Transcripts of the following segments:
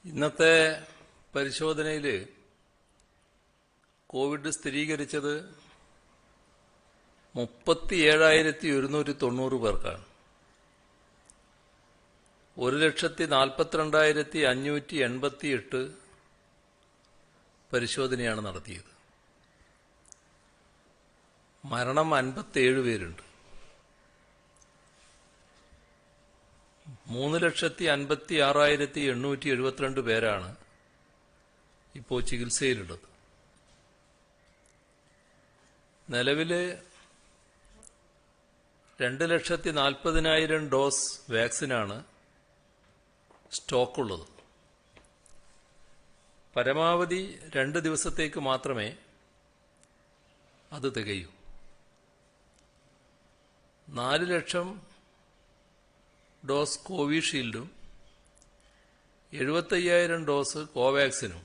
ഇന്നത്തെ പരിശോധനയിൽ കോവിഡ് സ്ഥിരീകരിച്ചത് 37,190 പേർക്കാണ്. 1,42,588 പരിശോധനയാണ് നടത്തിയത്. മരണം 57 പേരുണ്ട്. 3,56,872 പേരാണ് ഇപ്പോൾ ചികിത്സയിലുള്ളത്. നിലവിൽ 2,40,000 ഡോസ് വാക്സിനാണ് സ്റ്റോക്കുള്ളത്. പരമാവധി 2 ദിവസത്തേക്ക് മാത്രമേ അത് തികയൂ. 4 ലക്ഷം ഡോസ് കോവിഷീൽഡും 75,000 ഡോസ് കോവാക്സിനും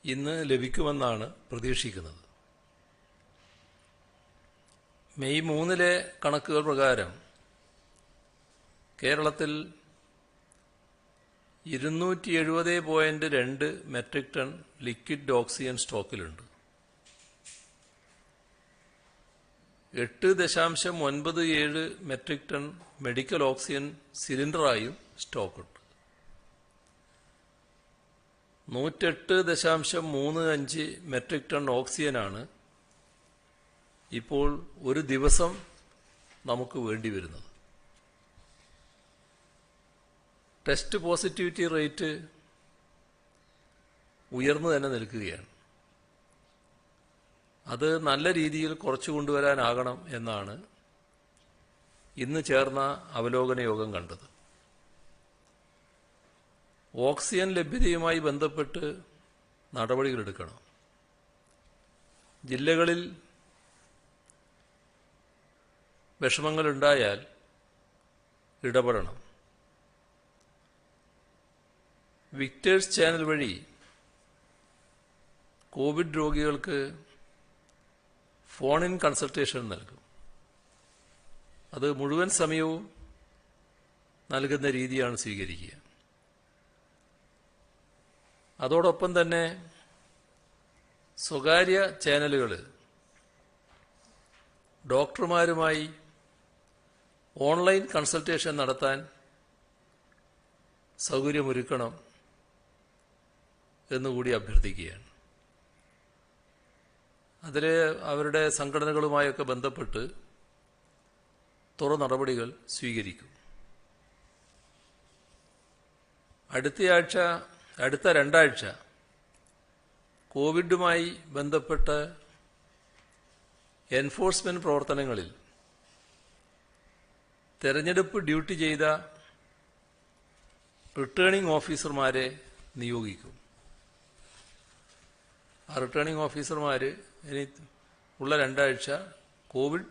ഇന്ന് ലഭിക്കുമെന്നാണ് പ്രതീക്ഷിക്കുന്നത്. മെയ് 3 കണക്കുകൾ പ്രകാരം കേരളത്തിൽ 270.2 മെട്രിക് ടൺ ലിക്വിഡ് ഓക്സിജൻ സ്റ്റോക്കിലുണ്ട്. 8.97 മെട്രിക് ടൺ മെഡിക്കൽ ഓക്സിജൻ സിലിണ്ടറായും സ്റ്റോക്കുണ്ട്. 108.35 മെട്രിക് ടൺ ഓക്സിജനാണ് ഇപ്പോൾ ഒരു ദിവസം നമുക്ക് വേണ്ടിവരുന്നത്. ടെസ്റ്റ് പോസിറ്റിവിറ്റി റേറ്റ് ഉയർന്നു തന്നെ നിൽക്കുകയാണ്. അത് നല്ല രീതിയിൽ കുറച്ചു കൊണ്ടുവരാനാകണം എന്നാണ് ഇന്ന് ചേർന്ന അവലോകന യോഗം കണ്ടത്. ഓക്സിജൻ ലഭ്യതയുമായി ബന്ധപ്പെട്ട് നടപടികളെടുക്കണം. ജില്ലകളിൽ വിഷമങ്ങളുണ്ടായാൽ ഇടപെടണം. വിക്ടേഴ്സ് ചാനൽ വഴി കോവിഡ് രോഗികൾക്ക് ഫോൺ ഇൻ കൺസൾട്ടേഷൻ നൽകും. അത് മുഴുവൻ സമയവും നൽകുന്ന രീതിയാണ് സ്വീകരിക്കുക. അതോടൊപ്പം തന്നെ സ്വകാര്യ ചാനലുകൾ ഡോക്ടർമാരുമായി ഓൺലൈൻ കൺസൾട്ടേഷൻ നടത്താൻ സൗകര്യമൊരുക്കണം എന്നുകൂടി അഭ്യർത്ഥിക്കുകയാണ്. അതിൽ അവരുടെ സംഘടനകളുമായൊക്കെ ബന്ധപ്പെട്ട് തുറ നടപടികൾ സ്വീകരിക്കും. അടുത്ത 2 ആഴ്ച കോവിഡുമായി ബന്ധപ്പെട്ട് എൻഫോഴ്സ്മെന്റ് പ്രവർത്തനങ്ങളിൽ തെരഞ്ഞെടുപ്പ് ഡ്യൂട്ടി ചെയ്ത റിട്ടേണിംഗ് ഓഫീസർമാരെ നിയോഗിക്കും. ആ റിട്ടേണിംഗ് ഓഫീസർമാർ ഇനി ഉള്ള 2 ആഴ്ച കോവിഡ്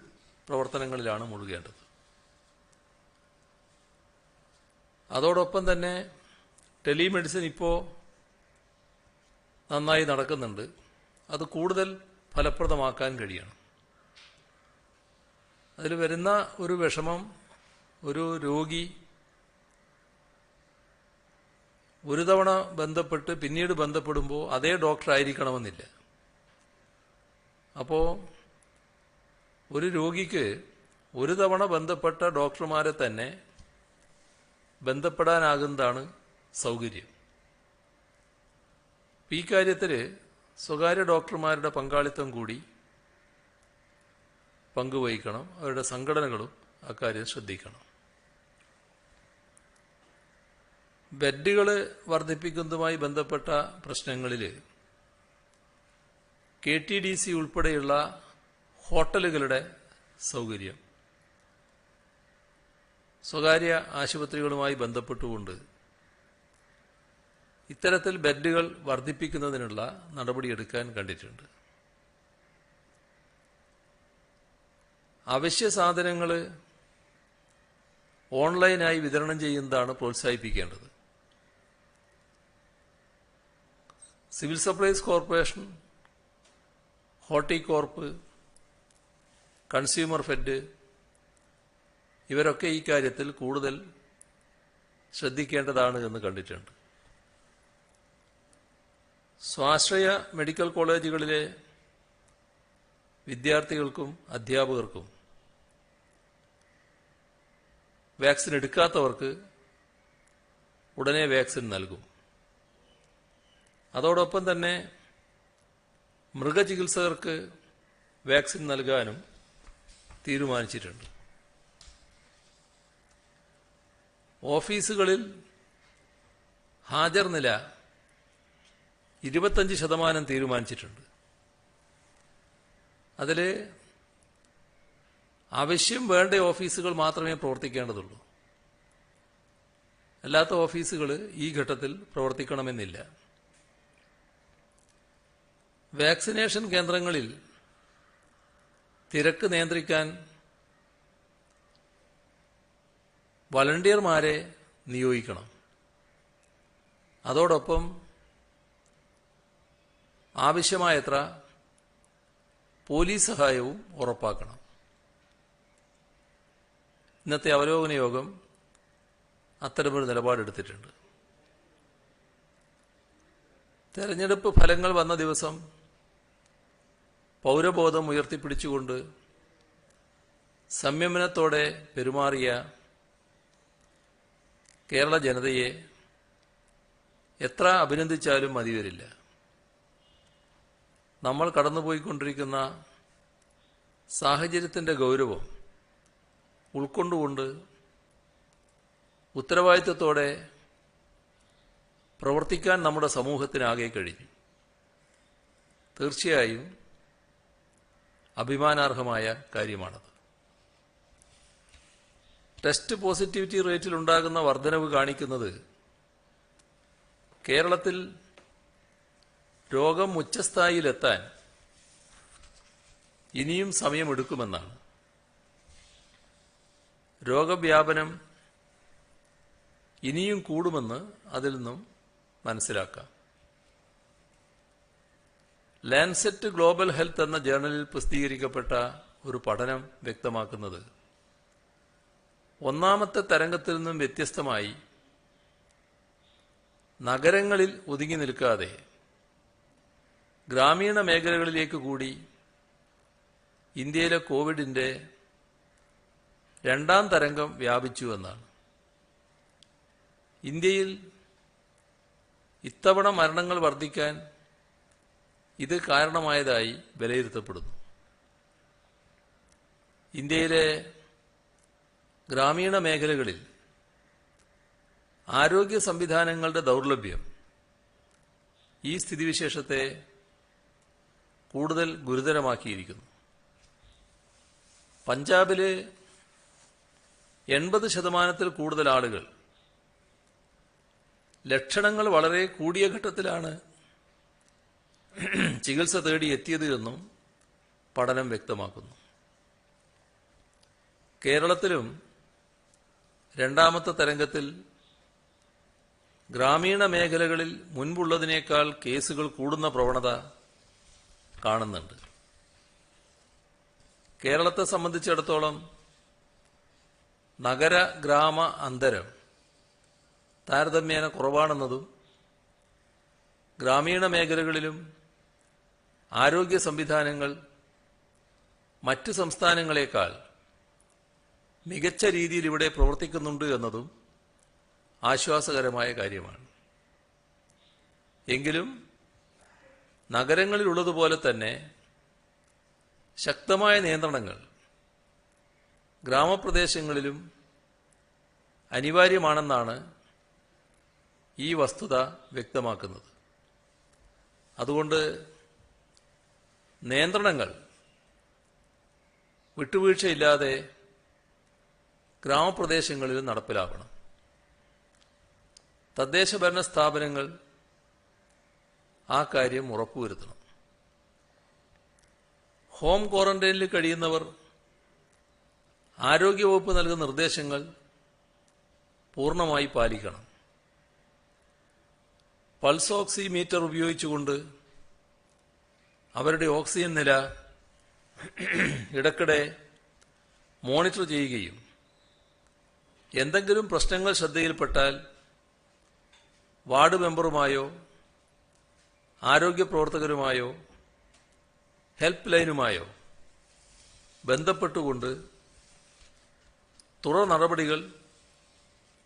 പ്രവർത്തനങ്ങളിലാണ് മുഴുകേണ്ടത്. അതോടൊപ്പം തന്നെ ടെലിമെഡിസിൻ ഇപ്പോൾ നന്നായി നടക്കുന്നുണ്ട്. അത് കൂടുതൽ ഫലപ്രദമാക്കാൻ കഴിയണം. അതിൽ വരുന്ന ഒരു വിഷമം, ഒരു രോഗി ഒരു തവണ ബന്ധപ്പെട്ട് പിന്നീട് ബന്ധപ്പെടുമ്പോൾ അതേ ഡോക്ടർ ആയിരിക്കണമെന്നില്ല. അപ്പോൾ ഒരു രോഗിക്ക് ഒരു തവണ ബന്ധപ്പെട്ട ഡോക്ടർമാരെ തന്നെ ബന്ധപ്പെടാനാകുന്നതാണ് സൗകര്യം. ഈ കാര്യത്തിൽ സ്വകാര്യ ഡോക്ടർമാരുടെ പങ്കാളിത്തം കൂടി പങ്കുവഹിക്കണം. അവരുടെ സംഘടനകളും അക്കാര്യം ശ്രദ്ധിക്കണം. ബെഡുകൾ വർദ്ധിപ്പിക്കുന്നതുമായി ബന്ധപ്പെട്ട പ്രശ്നങ്ങളിൽ KTDC ഉൾപ്പെടെയുള്ള ഹോട്ടലുകളുടെ സൗകര്യം സ്വകാര്യ ആശുപത്രികളുമായി ബന്ധപ്പെട്ടുകൊണ്ട് ഇത്തരത്തിൽ ബെഡുകൾ വർദ്ധിപ്പിക്കുന്നതിനുള്ള നടപടിയെടുക്കാൻ കണ്ടിട്ടുണ്ട്. അവശ്യ സാധനങ്ങൾ ഓൺലൈനായി വിതരണം ചെയ്യുന്നതാണ് പ്രോത്സാഹിപ്പിക്കേണ്ടത്. Civil supplies corporation, Horticorp, consumer fed ഇവരൊക്കെ ഈ കാര്യത്തിൽ കൂടുതൽ ശ്രദ്ധിക്കേണ്ടതാണ് എന്ന് കണ്ടിട്ടുണ്ട്. സ്വാശ്രയ മെഡിക്കൽ കോളേജുകളിലെ വിദ്യാർത്ഥികൾക്കും അധ്യാപകർക്കും വാക്സിൻ എടുക്കാത്തവർക്ക് ഉടനെ വാക്സിൻ നൽകും. അതോടൊപ്പം തന്നെ മൃഗചികിത്സകർക്ക് വാക്സിൻ നൽകാനും തീരുമാനിച്ചിട്ടുണ്ട്. ഓഫീസുകളിൽ ഹാജർ നില 25% തീരുമാനിച്ചിട്ടുണ്ട്. അതിൽ ആവശ്യം വേണ്ട ഓഫീസുകൾ മാത്രമേ പ്രവർത്തിക്കേണ്ടതുള്ളൂ. അല്ലാത്ത ഓഫീസുകൾ ഈ ഘട്ടത്തിൽ പ്രവർത്തിക്കണമെന്നില്ല. വാക്സിനേഷൻ കേന്ദ്രങ്ങളിൽ തിരക്ക് നിയന്ത്രിക്കാൻ വളണ്ടിയർമാരെ നിയോഗിക്കണം. അതോടൊപ്പം ആവശ്യമായത്ര പോലീസ് സഹായവും ഉറപ്പാക്കണം. ഇന്നത്തെ അവലോകന യോഗം അത്തരമൊരു നിലപാടെടുത്തിട്ടുണ്ട്. തെരഞ്ഞെടുപ്പ് ഫലങ്ങൾ വന്ന ദിവസം പൗരബോധം ഉയർത്തിപ്പിടിച്ചുകൊണ്ട് സംയമനത്തോടെ പെരുമാറിയ കേരള ജനതയെ എത്ര അഭിനന്ദിച്ചാലും മതിവരില്ല. നമ്മൾ കടന്നുപോയിക്കൊണ്ടിരിക്കുന്ന സാഹചര്യത്തിൻ്റെ ഗൗരവം ഉൾക്കൊണ്ടുകൊണ്ട് ഉത്തരവാദിത്വത്തോടെ പ്രവർത്തിക്കാൻ നമ്മുടെ സമൂഹത്തിനാകെ കഴിഞ്ഞു. തീർച്ചയായും അഭിമാനാർഹമായ കാര്യമാണത്. ടെസ്റ്റ് പോസിറ്റിവിറ്റി റേറ്റിൽ ഉണ്ടാകുന്ന വർധനവ് കാണിക്കുന്നത് കേരളത്തിൽ രോഗം ഉച്ചസ്ഥായിയിലെത്താൻ ഇനിയും സമയമെടുക്കുമെന്നാണ്. രോഗവ്യാപനം ഇനിയും കൂടുമെന്ന് അതിൽ നിന്നും മനസ്സിലാക്കാം. ലാൻസെറ്റ് ഗ്ലോബൽ ഹെൽത്ത് എന്ന ജേർണലിൽ പ്രസിദ്ധീകരിക്കപ്പെട്ട ഒരു പഠനം വ്യക്തമാക്കുന്നത് ഒന്നാമത്തെ തരംഗത്തിൽ നിന്നും വ്യത്യസ്തമായി നഗരങ്ങളിൽ ഒതുങ്ങി നിൽക്കാതെ ഗ്രാമീണ മേഖലകളിലേക്ക് കൂടി ഇന്ത്യയിലെ കോവിഡിന്റെ രണ്ടാം തരംഗം വ്യാപിച്ചു എന്നാണ്. ഇന്ത്യയിൽ ഇത്തവണ മരണങ്ങൾ വർദ്ധിക്കാൻ ഇത് കാരണമായതായി വിലയിരുത്തപ്പെടുന്നു. ഇന്ത്യയിലെ ഗ്രാമീണ മേഖലകളിൽ ആരോഗ്യ സംവിധാനങ്ങളുടെ ദൗർലഭ്യം ഈ സ്ഥിതിവിശേഷത്തെ കൂടുതൽ ഗുരുതരമാക്കിയിരിക്കുന്നു. പഞ്ചാബിലെ 80% കൂടുതൽ ആളുകൾ ലക്ഷണങ്ങൾ വളരെ കൂടിയ ഘട്ടത്തിലാണ് ചികിത്സ തേടി എത്തിയത് എന്നും പഠനം വ്യക്തമാക്കുന്നു. കേരളത്തിലും രണ്ടാമത്തെ തരംഗത്തിൽ ഗ്രാമീണ മേഖലകളിൽ മുൻപുള്ളതിനേക്കാൾ കേസുകൾ കൂടുന്ന പ്രവണത കാണുന്നുണ്ട്. കേരളത്തെ സംബന്ധിച്ചിടത്തോളം നഗര ഗ്രാമ അന്തരം താരതമ്യേന കുറവാണെന്നതും ഗ്രാമീണ മേഖലകളിലും ആരോഗ്യ സംവിധാനങ്ങൾ മറ്റ് സംസ്ഥാനങ്ങളെക്കാൾ മികച്ച രീതിയിൽ ഇവിടെ പ്രവർത്തിക്കുന്നുണ്ട് എന്നതും ആശ്വാസകരമായ കാര്യമാണ്. എങ്കിലും നഗരങ്ങളിലുള്ളതുപോലെ തന്നെ ശക്തമായ നിയന്ത്രണങ്ങൾ ഗ്രാമപ്രദേശങ്ങളിലും അനിവാര്യമാണെന്നാണ് ഈ വസ്തുത വ്യക്തമാക്കുന്നത്. അതുകൊണ്ട് നിയന്ത്രണങ്ങൾ വിട്ടുവീഴ്ചയില്ലാതെ ഗ്രാമപ്രദേശങ്ങളിൽ നടപ്പിലാക്കണം. തദ്ദേശഭരണ സ്ഥാപനങ്ങൾ ആ കാര്യം ഉറപ്പുവരുത്തണം. ഹോം ക്വാറന്റൈനിൽ കഴിയുന്നവർ ആരോഗ്യവകുപ്പ് നൽകുന്ന നിർദ്ദേശങ്ങൾ പൂർണ്ണമായി പാലിക്കണം. പൾസ് ഓക്സിമീറ്റർ ഉപയോഗിച്ചുകൊണ്ട് അവരുടെ ഓക്സിജൻ നില ഇടയ്ക്കിടെ മോണിറ്റർ ചെയ്യുകയും എന്തെങ്കിലും പ്രശ്നങ്ങൾ ശ്രദ്ധയിൽപ്പെട്ടാൽ വാർഡ് മെമ്പറുമായോ ആരോഗ്യ പ്രവർത്തകരുമായോ ഹെൽപ്പ് ലൈനുമായോ ബന്ധപ്പെട്ടുകൊണ്ട് തുടർ നടപടികൾ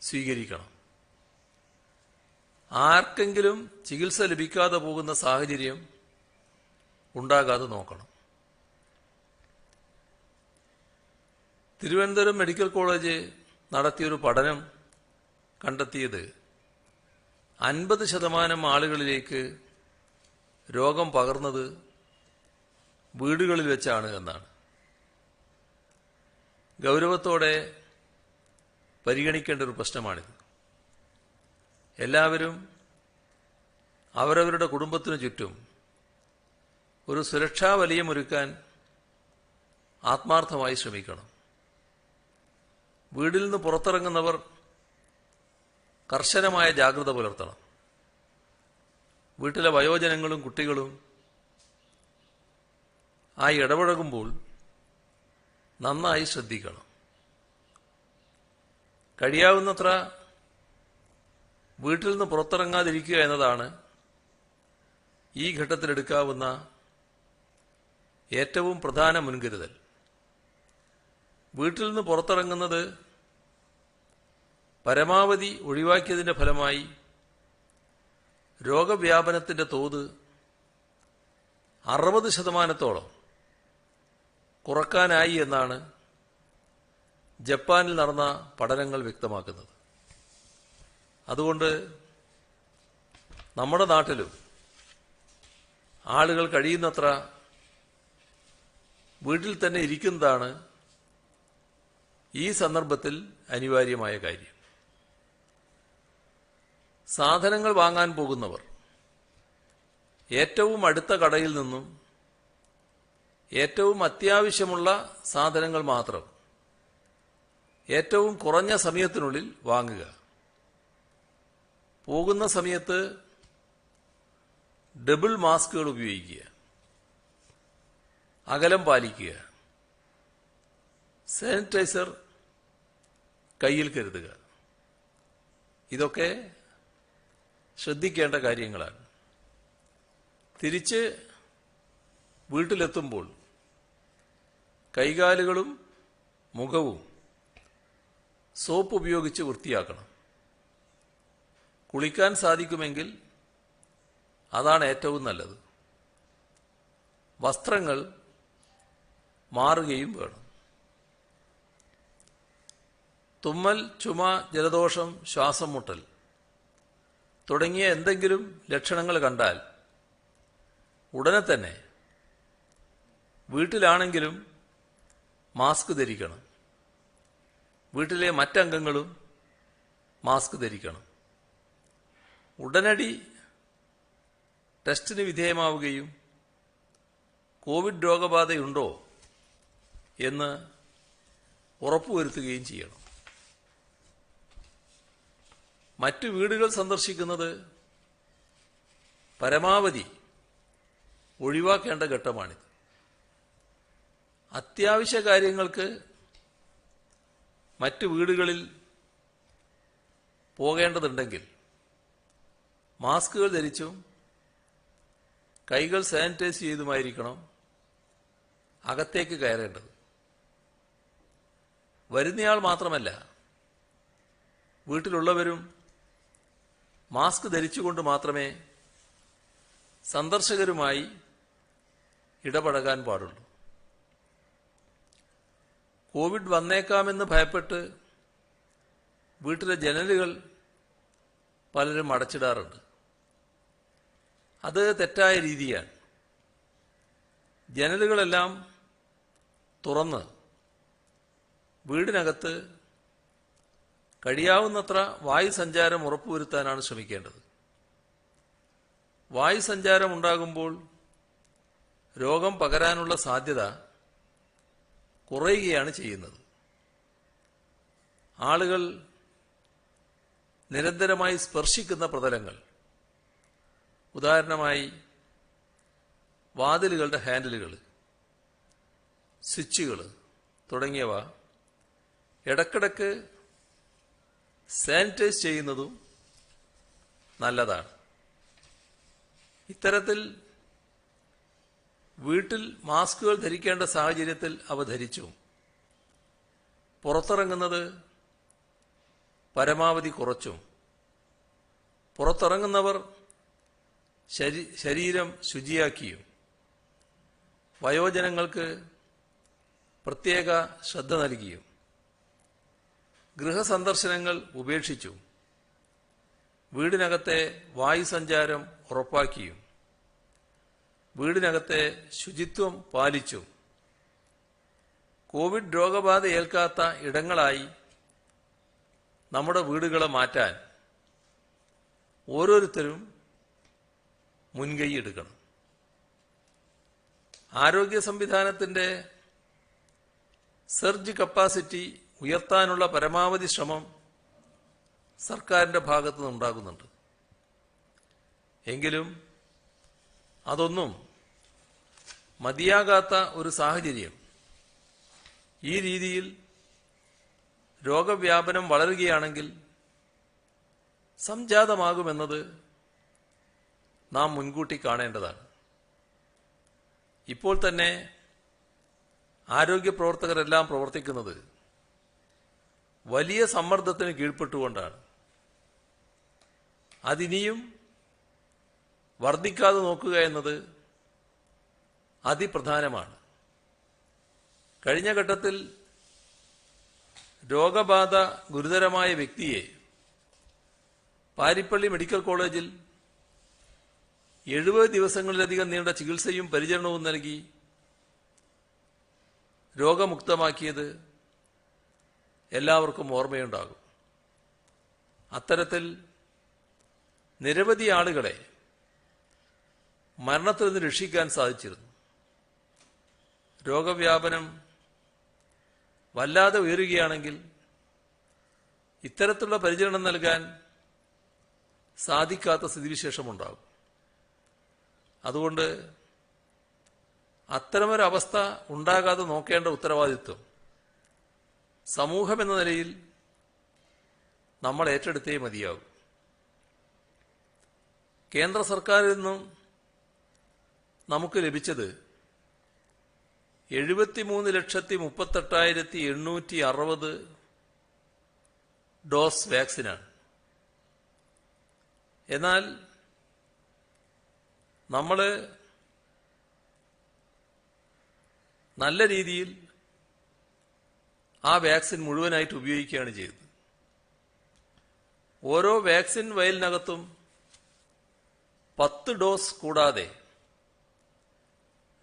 സ്വീകരിക്കണം. ആർക്കെങ്കിലും ചികിത്സ ലഭിക്കാതെ പോകുന്ന സാഹചര്യം ഉണ്ടാകാതെ നോക്കണം. തിരുവനന്തപുരം മെഡിക്കൽ കോളേജ് നടത്തിയൊരു പഠനം കണ്ടെത്തിയത് 50% ആളുകളിലേക്ക് രോഗം പകർന്നത് വീടുകളിൽ വെച്ചാണ് എന്നാണ്. ഗൗരവത്തോടെ പരിഗണിക്കേണ്ട ഒരു പ്രശ്നമാണിത്. എല്ലാവരും അവരവരുടെ കുടുംബത്തിനു ചുറ്റും ഒരു സുരക്ഷാ വലയമൊരുക്കാൻ ആത്മാർത്ഥമായി ശ്രമിക്കണം. വീട്ടിൽ നിന്ന് പുറത്തിറങ്ങുന്നവർ കർശനമായ ജാഗ്രത പുലർത്തണം. വീട്ടിലെ വയോജനങ്ങളും കുട്ടികളും ആയി ഇടപഴകുമ്പോൾ നന്നായി ശ്രദ്ധിക്കണം. കഴിയാവുന്നത്ര വീട്ടിൽ നിന്ന് പുറത്തിറങ്ങാതിരിക്കുക എന്നതാണ് ഈ ഘട്ടത്തിലെടുക്കാവുന്ന ഏറ്റവും പ്രധാന മുൻകരുതൽ. വീട്ടിൽ നിന്ന് പുറത്തിറങ്ങുന്നത് പരമാവധി ഒഴിവാക്കിയതിന്റെ ഫലമായി രോഗവ്യാപനത്തിന്റെ തോത് 60% കുറക്കാനായി എന്നാണ് ജപ്പാനിൽ നടന്ന പഠനങ്ങൾ വ്യക്തമാക്കുന്നത്. അതുകൊണ്ട് നമ്മുടെ നാട്ടിലും ആളുകൾ കഴിയുന്നത്ര വീട്ടിൽ തന്നെ ഇരിക്കുന്നതാണ് ഈ സന്ദർഭത്തിൽ അനിവാര്യമായ കാര്യം. സാധനങ്ങൾ വാങ്ങാൻ പോകുന്നവർ ഏറ്റവും അടുത്ത കടയിൽ നിന്നും ഏറ്റവും അത്യാവശ്യമുള്ള സാധനങ്ങൾ മാത്രം ഏറ്റവും കുറഞ്ഞ സമയത്തിനുള്ളിൽ വാങ്ങുക. പോകുന്ന സമയത്ത് ഡബിൾ മാസ്കുകൾ ഉപയോഗിക്കുക, അകലം പാലിക്കുക, സാനിറ്റൈസർ കയ്യിൽ കരുതുക. ഇതൊക്കെ ശ്രദ്ധിക്കേണ്ട കാര്യങ്ങളാണ്. തിരിച്ച് വീട്ടിലെത്തുമ്പോൾ കൈകാലുകളും മുഖവും സോപ്പ് ഉപയോഗിച്ച് വൃത്തിയാക്കണം. കുളിക്കാൻ സാധിക്കുമെങ്കിൽ അതാണ് ഏറ്റവും നല്ലത്. വസ്ത്രങ്ങൾ മാറുകയും വേണം. തുമ്മൽ, ചുമ, ജലദോഷം, ശ്വാസം മുട്ടൽ തുടങ്ങിയ എന്തെങ്കിലും ലക്ഷണങ്ങൾ കണ്ടാൽ ഉടനെ തന്നെ വീട്ടിലാണെങ്കിലും മാസ്ക് ധരിക്കണം. വീട്ടിലെ മറ്റംഗങ്ങളും മാസ്ക് ധരിക്കണം. ഉടനടി ടെസ്റ്റിന് വിധേയമാവുകയും കോവിഡ് രോഗബാധയുണ്ടോ എന്ന് ഉറപ്പുവരുത്തുകയും ചെയ്യണം. മറ്റു വീടുകൾ സന്ദർശിക്കുന്നത് പരമാവധി ഒഴിവാക്കേണ്ട ഘട്ടമാണിത്. അത്യാവശ്യ കാര്യങ്ങൾക്ക് മറ്റു വീടുകളിൽ പോകേണ്ടതുണ്ടെങ്കിൽ മാസ്കുകൾ ധരിച്ചും കൈകൾ സാനിറ്റൈസ് ചെയ്തുമായിരിക്കണം അകത്തേക്ക് കയറേണ്ടത്. വരുന്നയാൾ മാത്രമല്ല, വീട്ടിലുള്ളവരും മാസ്ക് ധരിച്ചുകൊണ്ട് മാത്രമേ സന്ദർശകരുമായി ഇടപഴകാൻ പാടുള്ളൂ. കോവിഡ് വന്നേക്കാമെന്ന് ഭയപ്പെട്ട് വീട്ടിലെ ജനലുകൾ പലരും അടച്ചിടാറുണ്ട്. അത് തെറ്റായ രീതിയാണ്. ജനലുകളെല്ലാം തുറന്ന് വീടിനകത്ത് കഴിയാവുന്നത്ര വായുസഞ്ചാരം ഉറപ്പുവരുത്താനാണ് ശ്രമിക്കേണ്ടത്. വായുസഞ്ചാരം ഉണ്ടാകുമ്പോൾ രോഗം പകരാനുള്ള സാധ്യത കുറയുകയാണ് ചെയ്യുന്നത്. ആളുകൾ നിരന്തരമായി സ്പർശിക്കുന്ന പ്രതലങ്ങൾ, ഉദാഹരണമായി വാതിലുകളുടെ ഹാൻഡിലുകൾ, സ്വിച്ചുകൾ തുടങ്ങിയവ ഇടക്കിടക്ക് സാനിറ്റൈസ് ചെയ്യുന്നതും നല്ലതാണ്. ഇത്തരത്തിൽ വീട്ടിൽ മാസ്കുകൾ ധരിക്കേണ്ട സാഹചര്യത്തിൽ അവ ധരിച്ചു. പുറത്തിറങ്ങുന്നത് പരമാവധി കുറച്ചും. പുറത്തിറങ്ങുന്നവർ ശരീരം ശുചിയാക്കിയും വയോജനങ്ങൾക്ക് പ്രത്യേക ശ്രദ്ധ നൽകിയും ഗൃഹസന്ദർശനങ്ങൾ ഉപേക്ഷിച്ചു. വീടിനകത്തെ വായുസഞ്ചാരം ഉറപ്പാക്കിയും വീടിനകത്തെ ശുചിത്വം പാലിച്ചും കോവിഡ് രോഗബാധ ഏൽക്കാത്ത ഇടങ്ങളായി നമ്മുടെ വീടുകളെ മാറ്റാൻ ഓരോരുത്തരും മുൻകൈയെടുക്കണം. ആരോഗ്യ സംവിധാനത്തിന്റെ സർജ് കപ്പാസിറ്റി ഉയർത്താനുള്ള പരമാവധി ശ്രമം സർക്കാരിന്റെ ഭാഗത്തു നിന്നുണ്ടാകുന്നുണ്ട്. എങ്കിലും അതൊന്നും മതിയാകാത്ത ഒരു സാഹചര്യം ഈ രീതിയിൽ രോഗവ്യാപനം വളരുകയാണെങ്കിൽ സംജാതമാകുമെന്നത് നാം മുൻകൂട്ടി കാണേണ്ടതാണ്. ഇപ്പോൾ തന്നെ ആരോഗ്യ പ്രവർത്തകരെല്ലാം പ്രവർത്തിക്കുന്നത് വലിയ സമ്മർദ്ദത്തിന് കീഴ്പ്പെട്ടുകൊണ്ടാണ്. അതിനിയും വർദ്ധിക്കാതെ നോക്കുക എന്നത് അതിപ്രധാനമാണ്. കഴിഞ്ഞ ഘട്ടത്തിൽ രോഗബാധ ഗുരുതരമായ വ്യക്തിയെ പാരിപ്പള്ളി മെഡിക്കൽ കോളേജിൽ 70 ദിവസങ്ങളിലധികം നീണ്ട ചികിത്സയും പരിചരണവും നൽകി രോഗമുക്തമാക്കിയത് എല്ലാവർക്കും ഓർമ്മയുണ്ടാകും. അത്തരത്തിൽ നിരവധി ആളുകളെ മരണത്തിൽ നിന്ന് രക്ഷിക്കാൻ സാധിച്ചിരുന്നു. രോഗവ്യാപനം വല്ലാതെ ഉയരുകയാണെങ്കിൽ ഇത്തരത്തിലുള്ള പരിചരണം നൽകാൻ സാധിക്കാത്ത സ്ഥിതിവിശേഷമുണ്ടാകും. അതുകൊണ്ട് അത്തരമൊരവസ്ഥ ഉണ്ടാകാതെ നോക്കേണ്ട ഉത്തരവാദിത്വം സമൂഹമെന്ന നിലയിൽ നമ്മൾ ഏറ്റെടുത്തേ മതിയാകും. കേന്ദ്ര സർക്കാരിൽ നിന്നും നമുക്ക് ലഭിച്ചത് 73,38,860 ഡോസ് വാക്സിനാണ്. എന്നാൽ നമ്മൾ നല്ല രീതിയിൽ ആ വാക്സിൻ മുഴുവനായിട്ട് ഉപയോഗിക്കുകയാണ് ചെയ്തത്. ഓരോ വാക്സിൻ വയലിനകത്തും 10 ഡോസ് കൂടാതെ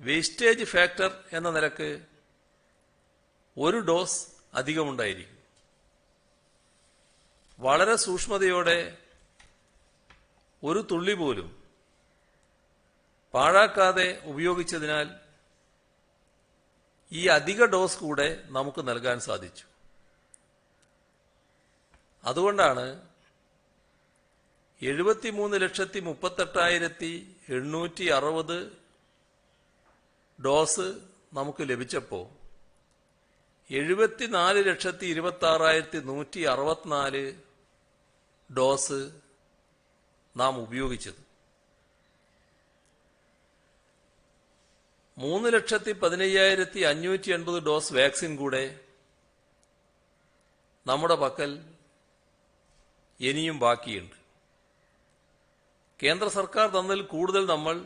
വേസ്റ്റേജ് ഫാക്ടർ എന്ന നിലക്ക് 1 ഡോസ് അധികമുണ്ടായിരിക്കും. വളരെ സൂക്ഷ്മതയോടെ ഒരു തുള്ളി പോലും പാഴാക്കാതെ ഉപയോഗിച്ചതിനാൽ ഈ അധിക ഡോസ് കൂടെ നമുക്ക് നൽകാൻ സാധിച്ചു. അതുകൊണ്ടാണ് 73,38,860 ഡോസ് നമുക്ക് ലഭിച്ചപ്പോൾ 74,26,164 ഡോസ് നാം ഉപയോഗിച്ചത്. 3,15,580 ഡോസ് വാക്സിൻ കൂടെ നമ്മുടെ പക്കൽ ഇനിയും ബാക്കിയുണ്ട്. കേന്ദ്ര സർക്കാർ തന്നതിൽ കൂടുതൽ നമ്മൾ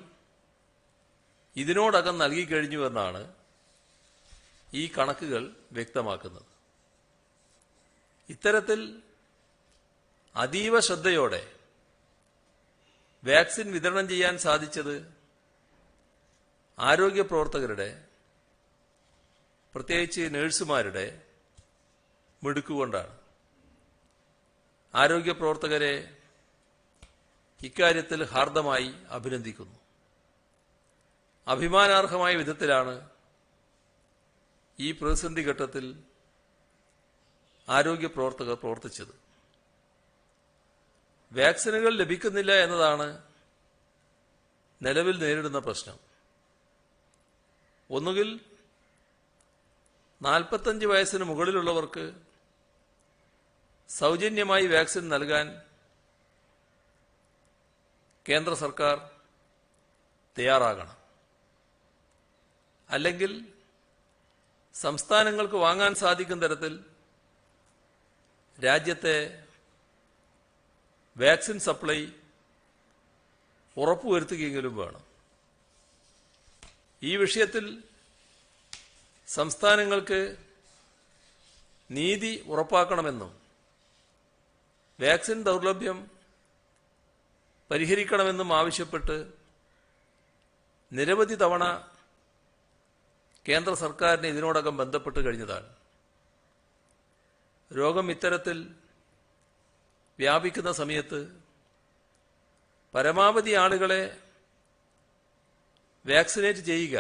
ഇതിനോടകം നൽകിക്കഴിഞ്ഞുവെന്നാണ് ഈ കണക്കുകൾ വ്യക്തമാക്കുന്നത്. ഇത്തരത്തിൽ അതീവ ശ്രദ്ധയോടെ വാക്സിൻ വിതരണം ചെയ്യാൻ സാധിച്ചത് ആരോഗ്യ പ്രവർത്തകരുടെ, പ്രത്യേകിച്ച് നഴ്സുമാരുടെ മിടുക്കുകൊണ്ടാണ്. ആരോഗ്യ പ്രവർത്തകരെ ഇക്കാര്യത്തിൽ ഹാർദമായി അഭിനന്ദിക്കുന്നു. അഭിമാനാർഹമായ വിധത്തിലാണ് ഈ പ്രതിസന്ധി ഘട്ടത്തിൽ ആരോഗ്യ പ്രവർത്തകർ പ്രവർത്തിച്ചത്. വാക്സിനുകൾ ലഭിക്കുന്നില്ല എന്നതാണ് നിലവിൽ നേരിടുന്ന പ്രശ്നം. ഒന്നുകിൽ 45 വയസ്സിന് മുകളിലുള്ളവർക്ക് സൗജന്യമായി വാക്സിൻ നൽകാൻ കേന്ദ്ര സർക്കാർ തയ്യാറാകണം. അല്ലെങ്കിൽ സംസ്ഥാനങ്ങൾക്ക് വാങ്ങാൻ സാധിക്കുന്ന തരത്തിൽ രാജ്യത്തെ വാക്സിൻ സപ്ലൈ ഉറപ്പുവരുത്തുകയെങ്കിലും വേണം. ഈ വിഷയത്തിൽ സംസ്ഥാനങ്ങൾക്ക് നീതി ഉറപ്പാക്കണമെന്നും വാക്സിൻ ദൗർലഭ്യം പരിഹരിക്കണമെന്നും ആവശ്യപ്പെട്ട് നിരവധി തവണ കേന്ദ്ര സർക്കാരിനെ ഇതിനോടകം ബന്ധപ്പെട്ട് കഴിഞ്ഞതാണ്. രോഗം ഇത്തരത്തിൽ വ്യാപിക്കുന്ന സമയത്ത് പരമാവധി ആളുകളെ വാക്സിനേറ്റ് ചെയ്യുക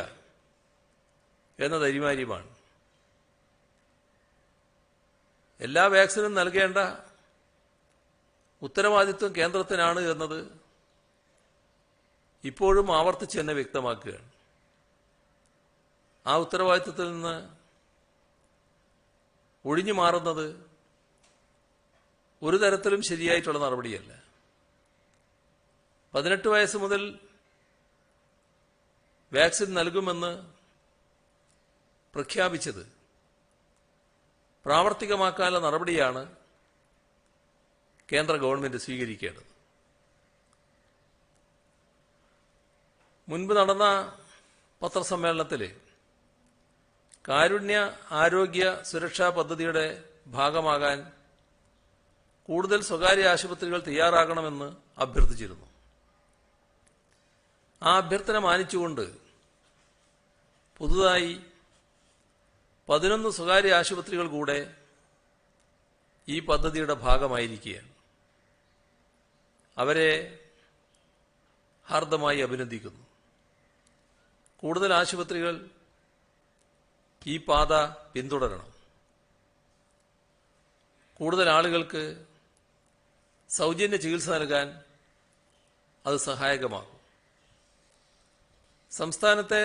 എന്നത് അനിവാര്യമാണ്. എല്ലാ വാക്സിനും നൽകേണ്ട ഉത്തരവാദിത്വം കേന്ദ്രത്തിനാണ് എന്നത് ഇപ്പോഴും ആവർത്തിച്ച് തന്നെ വ്യക്തമാക്കുകയാണ്. ആ ഉത്തരവാദിത്വത്തിൽ നിന്ന് ഒഴിഞ്ഞു മാറുന്നത് ഒരു തരത്തിലും ശരിയായിട്ടുള്ള നടപടിയല്ല. 18 വയസ്സ് മുതൽ വാക്സിൻ നൽകുമെന്ന് പ്രഖ്യാപിച്ചത് പ്രാവർത്തികമാക്കാനുള്ള നടപടിയാണ് കേന്ദ്ര ഗവൺമെന്റ് സ്വീകരിക്കേണ്ടത്. മുൻപ് നടന്ന പത്രസമ്മേളനത്തിൽ കാരുണ്യ ആരോഗ്യ സുരക്ഷാ പദ്ധതിയുടെ ഭാഗമാകാൻ കൂടുതൽ സ്വകാര്യ ആശുപത്രികൾ തയ്യാറാകണമെന്ന് അഭ്യർത്ഥിച്ചിരുന്നു. ആ അഭ്യർത്ഥന മാനിച്ചുകൊണ്ട് പുതുതായി 11 സ്വകാര്യ ആശുപത്രികൾ കൂടെ ഈ പദ്ധതിയുടെ ഭാഗമായിരിക്കുകയാണ്. അവരെ ഹാർദമായി അഭിനന്ദിക്കുന്നു. കൂടുതൽ ആശുപത്രികൾ ഈ പാത പിന്തുടരണം. കൂടുതൽ ആളുകൾക്ക് സൗജന്യ ചികിത്സ നൽകാൻ അത് സഹായകമാകും. സംസ്ഥാനത്തെ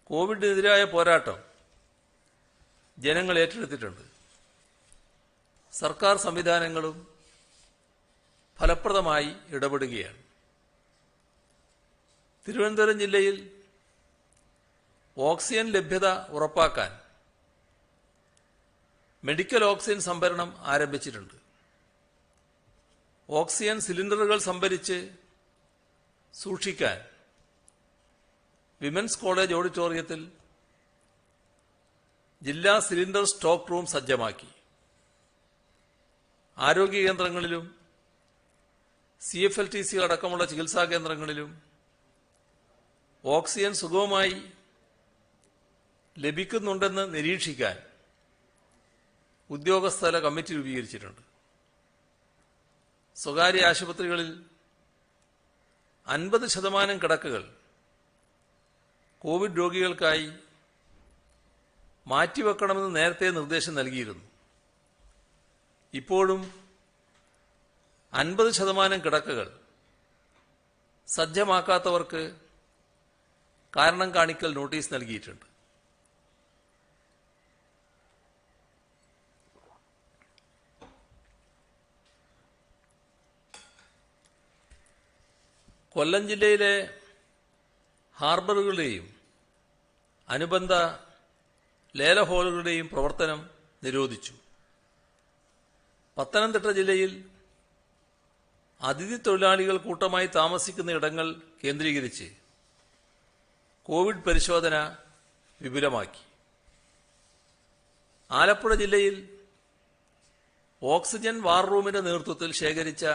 കോവിഡിനെതിരായ പോരാട്ടം ജനങ്ങൾ ഏറ്റെടുത്തിട്ടുണ്ട്. സർക്കാർ സംവിധാനങ്ങളും ഫലപ്രദമായി ഇടപെടുകയാണ്. തിരുവനന്തപുരം ജില്ലയിൽ ഓക്സിജൻ ലഭ്യത ഉറപ്പാക്കാൻ മെഡിക്കൽ ഓക്സിജൻ സംഭരണം ആരംഭിച്ചിട്ടുണ്ട്. ഓക്സിജൻ സിലിണ്ടറുകൾ സംഭരിച്ച് സൂക്ഷിക്കാൻ വിമൻസ് കോളേജ് ഓഡിറ്റോറിയത്തിൽ ജില്ലാ സിലിണ്ടർ സ്റ്റോക്ക് റൂം സജ്ജമാക്കി. ആരോഗ്യ കേന്ദ്രങ്ങളിലും CFLTC അടക്കമുള്ള ചികിത്സാ കേന്ദ്രങ്ങളിലും ഓക്സിജൻ സുഗമമായി ലഭിക്കുന്നുണ്ടെന്ന് നിരീക്ഷിക്കാൻ ഉദ്യോഗസ്ഥതല കമ്മിറ്റി രൂപീകരിച്ചിട്ടുണ്ട്. സ്വകാര്യ ആശുപത്രികളിൽ 50% കിടക്കകൾ കോവിഡ് രോഗികൾക്കായി മാറ്റിവെക്കണമെന്ന് നേരത്തെ നിർദ്ദേശം നൽകിയിരുന്നു. ഇപ്പോഴും 50% കിടക്കകൾ സജ്ജമാക്കാത്തവർക്ക് കാരണം കാണിക്കൽ നോട്ടീസ് നൽകിയിട്ടുണ്ട്. കൊല്ലം ജില്ലയിലെ ഹാർബറുകളുടെയും അനുബന്ധ ലേലഹോളുകളുടെയും പ്രവർത്തനം നിരോധിച്ചു. പത്തനംതിട്ട ജില്ലയിൽ അതിഥി തൊഴിലാളികൾ കൂട്ടമായി താമസിക്കുന്ന ഇടങ്ങൾ കേന്ദ്രീകരിച്ച് കോവിഡ് പരിശോധന വിപുലമാക്കി. ആലപ്പുഴ ജില്ലയിൽ ഓക്സിജൻ വാർ റൂമിന്റെ നേതൃത്വത്തിൽ ശേഖരിച്ച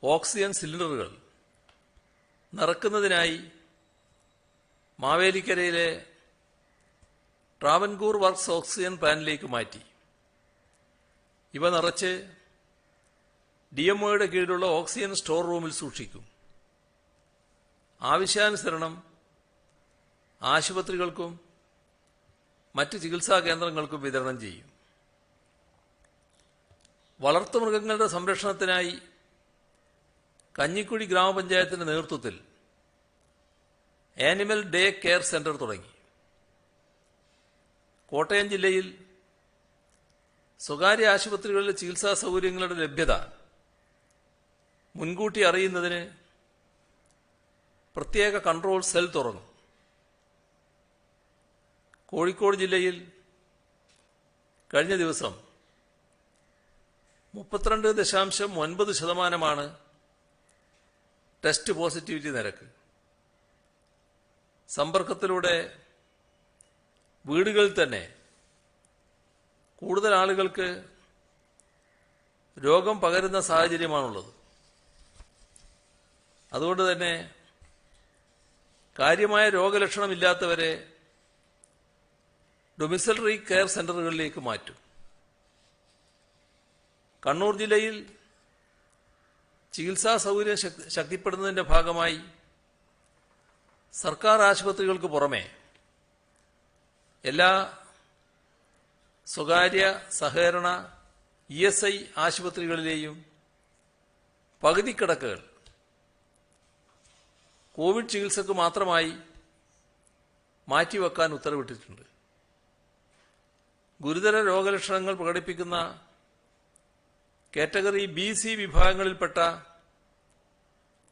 ഓക്സിജൻ സിലിണ്ടറുകൾ നിറക്കുന്നതിനായി മാവേലിക്കരയിലെ ട്രാവൻകൂർ വർക്ക്സ് ഓക്സിജൻ പ്ലാന്റിലേക്ക് മാറ്റി. ഇവ നിറച്ച് DMOയുടെ കീഴിലുള്ള ഓക്സിജൻ സ്റ്റോർ റൂമിൽ സൂക്ഷിക്കും. ആവശ്യാനുസരണം ആശുപത്രികൾക്കും മറ്റ് ചികിത്സാ കേന്ദ്രങ്ങൾക്കും വിതരണം ചെയ്യും. വളർത്തുമൃഗങ്ങളുടെ സംരക്ഷണത്തിനായി കഞ്ഞിക്കുഴി ഗ്രാമപഞ്ചായത്തിന്റെ നേതൃത്വത്തിൽ ആനിമൽ ഡേ കെയർ സെന്റർ തുടങ്ങി. കോട്ടയം ജില്ലയിൽ സ്വകാര്യ ആശുപത്രികളിലെ ചികിത്സാ സൗകര്യങ്ങളുടെ ലഭ്യത മുൻകൂട്ടി അറിയുന്നതിന് പ്രത്യേക കൺട്രോൾ സെൽ തുറന്നു. കോഴിക്കോട് ജില്ലയിൽ കഴിഞ്ഞ ദിവസം 32.9% ടെസ്റ്റ് പോസിറ്റിവിറ്റി നിരക്ക്. സമ്പർക്കത്തിലൂടെ വീടുകളിൽ തന്നെ കൂടുതൽ ആളുകൾക്ക് രോഗം പകരുന്ന സാഹചര്യമാണുള്ളത്. അതുകൊണ്ട് തന്നെ കാര്യമായ രോഗലക്ഷണമില്ലാത്തവരെ ഡൊമിസിലറി കെയർ സെന്ററുകളിലേക്ക് മാറ്റും. കണ്ണൂർ ജില്ലയിൽ ചികിത്സാ സൗകര്യം ശക്തിപ്പെടുന്നതിന്റെ ഭാഗമായി സർക്കാർ ആശുപത്രികൾക്ക് പുറമെ എല്ലാ സ്വകാര്യ സഹകരണ ESI ആശുപത്രികളിലെയും പകുതി കിടക്കകൾ കോവിഡ് ചികിത്സക്ക് മാത്രമായി മാറ്റിവെക്കാൻ ഉത്തരവിട്ടിട്ടുണ്ട്. ഗുരുതര രോഗലക്ഷണങ്ങൾ പ്രകടിപ്പിക്കുന്ന കാറ്റഗറി BC വിഭാഗങ്ങളിൽപ്പെട്ട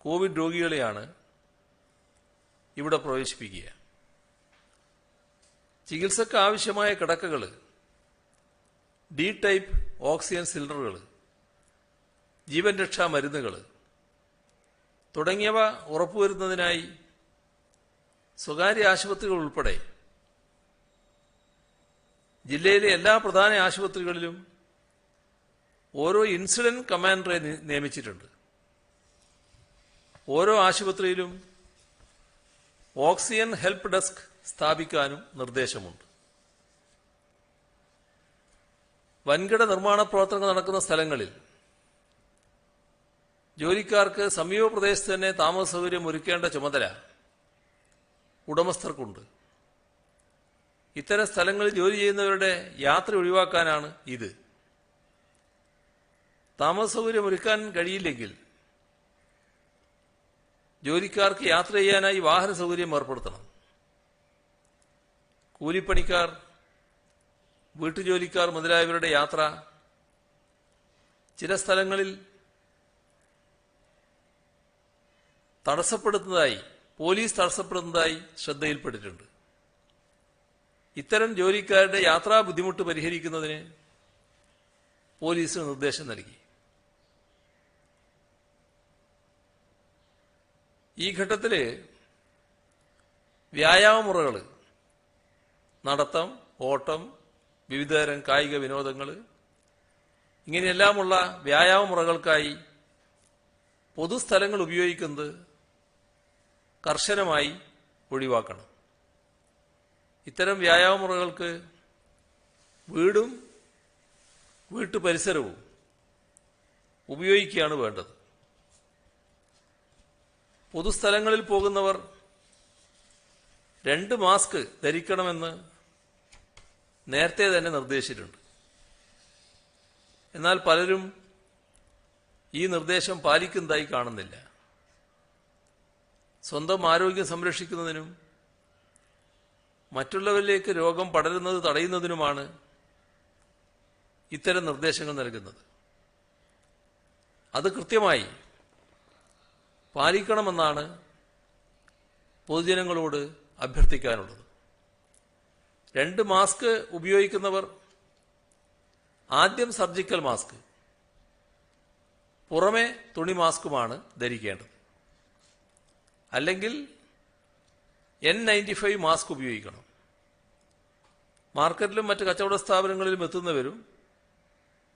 കോവിഡ് രോഗികളെയാണ് ഇവിടെ പ്രവേശിപ്പിക്കുക. ചികിത്സക്ക് ആവശ്യമായ കിടക്കകൾ, D ടൈപ്പ് ഓക്സിജൻ സിലിണ്ടറുകൾ, ജീവൻ രക്ഷാ മരുന്നുകൾ തുടങ്ങിയവ ഉറപ്പുവരുത്തുന്നതിനായി സ്വകാര്യ ആശുപത്രികൾ ഉൾപ്പെടെ ജില്ലയിലെ എല്ലാ പ്രധാന ആശുപത്രികളിലും ഓരോ ഇൻസിഡന്റ് കമാൻഡറെ നിയമിച്ചിട്ടുണ്ട്. ഓരോ ആശുപത്രിയിലും ഓക്സിജൻ ഹെൽപ്പ് ഡെസ്ക് സ്ഥാപിക്കാനും നിർദ്ദേശമുണ്ട്. വൻകിട നിർമ്മാണ പ്രവർത്തനങ്ങൾ നടക്കുന്ന സ്ഥലങ്ങളിൽ ജോലിക്കാർക്ക് സമീപ പ്രദേശത്ത് തന്നെ താമസ സൗകര്യം ഒരുക്കേണ്ട ചുമതല ഉടമസ്ഥർക്കുണ്ട്. ഇത്തരം സ്ഥലങ്ങളിൽ ജോലി ചെയ്യുന്നവരുടെ യാത്ര ഒഴിവാക്കാനാണ് ഇത്. താമസ സൗകര്യം ഒരുക്കാൻ കഴിയില്ലെങ്കിൽ ജോലിക്കാർക്ക് യാത്ര ചെയ്യാനായി വാഹന സൗകര്യം ഏർപ്പെടുത്തണം. കൂലിപ്പണിക്കാർ, വീട്ടുജോലിക്കാർ മുതലായവരുടെ യാത്ര ചില സ്ഥലങ്ങളിൽ പോലീസ് തടസ്സപ്പെടുന്നതായി ശ്രദ്ധയിൽപ്പെട്ടിട്ടുണ്ട്. ഇത്തരം ജോലിക്കാരുടെ യാത്രാ ബുദ്ധിമുട്ട് പരിഹരിക്കുന്നതിന് പോലീസിന് നിർദ്ദേശം നൽകി. ഈ ഘട്ടത്തിൽ വ്യായാമമുറകൾ, നടത്തം, ഓട്ടം, വിവിധതരം കായിക വിനോദങ്ങൾ, ഇങ്ങനെയെല്ലാമുള്ള വ്യായാമമുറകൾക്കായി പൊതുസ്ഥലങ്ങൾ ഉപയോഗിക്കുന്നത് കർശനമായി ഒഴിവാക്കണം. ഇത്തരം വ്യായാമമുറകൾക്ക് വീടും വീട്ടുപരിസരവും ഉപയോഗിക്കുകയാണ് വേണ്ടത്. പൊതുസ്ഥലങ്ങളിൽ പോകുന്നവർ 2 മാസ്ക് ധരിക്കണമെന്ന് നേരത്തെ തന്നെ നിർദ്ദേശിച്ചിട്ടുണ്ട്. എന്നാൽ പലരും ഈ നിർദ്ദേശം പാലിക്കുന്നതായി കാണുന്നില്ല. സ്വന്തം ആരോഗ്യം സംരക്ഷിക്കുന്നതിനും മറ്റുള്ളവരിലേക്ക് രോഗം പടരുന്നത് തടയുന്നതിനുമാണ് ഇത്തരം നിർദ്ദേശങ്ങൾ നൽകുന്നത്. അത് കൃത്യമായി പാലിക്കണമെന്നാണ് പൊതുജനങ്ങളോട് അഭ്യർത്ഥിക്കാനുള്ളത്. 2 മാസ്ക് ഉപയോഗിക്കുന്നവർ ആദ്യം സർജിക്കൽ മാസ്ക്, പുറമെ തുണി മാസ്കുമാണ് ധരിക്കേണ്ടത്. അല്ലെങ്കിൽ N95 മാസ്ക് ഉപയോഗിക്കണം. മാർക്കറ്റിലും മറ്റ് കച്ചവട സ്ഥാപനങ്ങളിലും എത്തുന്നവരും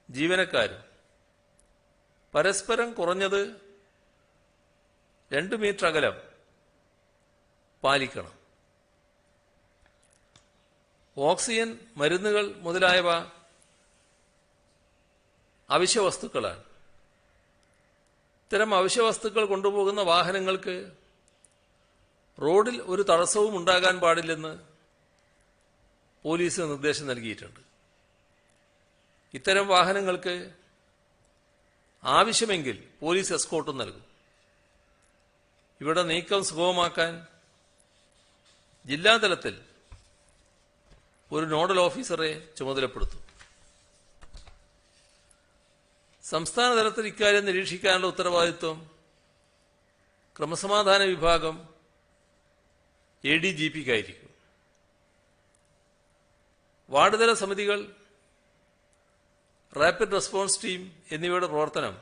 ജീവനക്കാരും പരസ്പരം കുറഞ്ഞത് 2 മീറ്റർ അകലം പാലിക്കണം. ഓക്സിജൻ, മരുന്നുകൾ മുതലായവ അവശ്യവസ്തുക്കളാണ്. ഇത്തരം അവശ്യവസ്തുക്കൾ കൊണ്ടുപോകുന്ന വാഹനങ്ങൾക്ക് റോഡിൽ ഒരു തടസ്സവും ഉണ്ടാകാൻ പാടില്ലെന്ന് പോലീസ് നിർദ്ദേശം നൽകിയിട്ടുണ്ട്. ഇത്തരം വാഹനങ്ങൾക്ക് ആവശ്യമെങ്കിൽ പോലീസ് എസ്കോർട്ടും നൽകും. ഇവിടെ നീക്കം സുഗമമാക്കാൻ ജില്ലാതലത്തിൽ ഒരു നോഡൽ ഓഫീസറെ ചുമതലപ്പെടുത്തും. സംസ്ഥാന തലത്തിൽ ഇക്കാര്യം നിരീക്ഷിക്കാനുള്ള ഉത്തരവാദിത്വം ക്രമസമാധാന വിഭാഗം ADGPക്കായിരിക്കും. വാർഡ് തല സമിതികൾ, റാപ്പിഡ് റെസ്പോൺസ് ടീം എന്നിവയുടെ പ്രവർത്തനം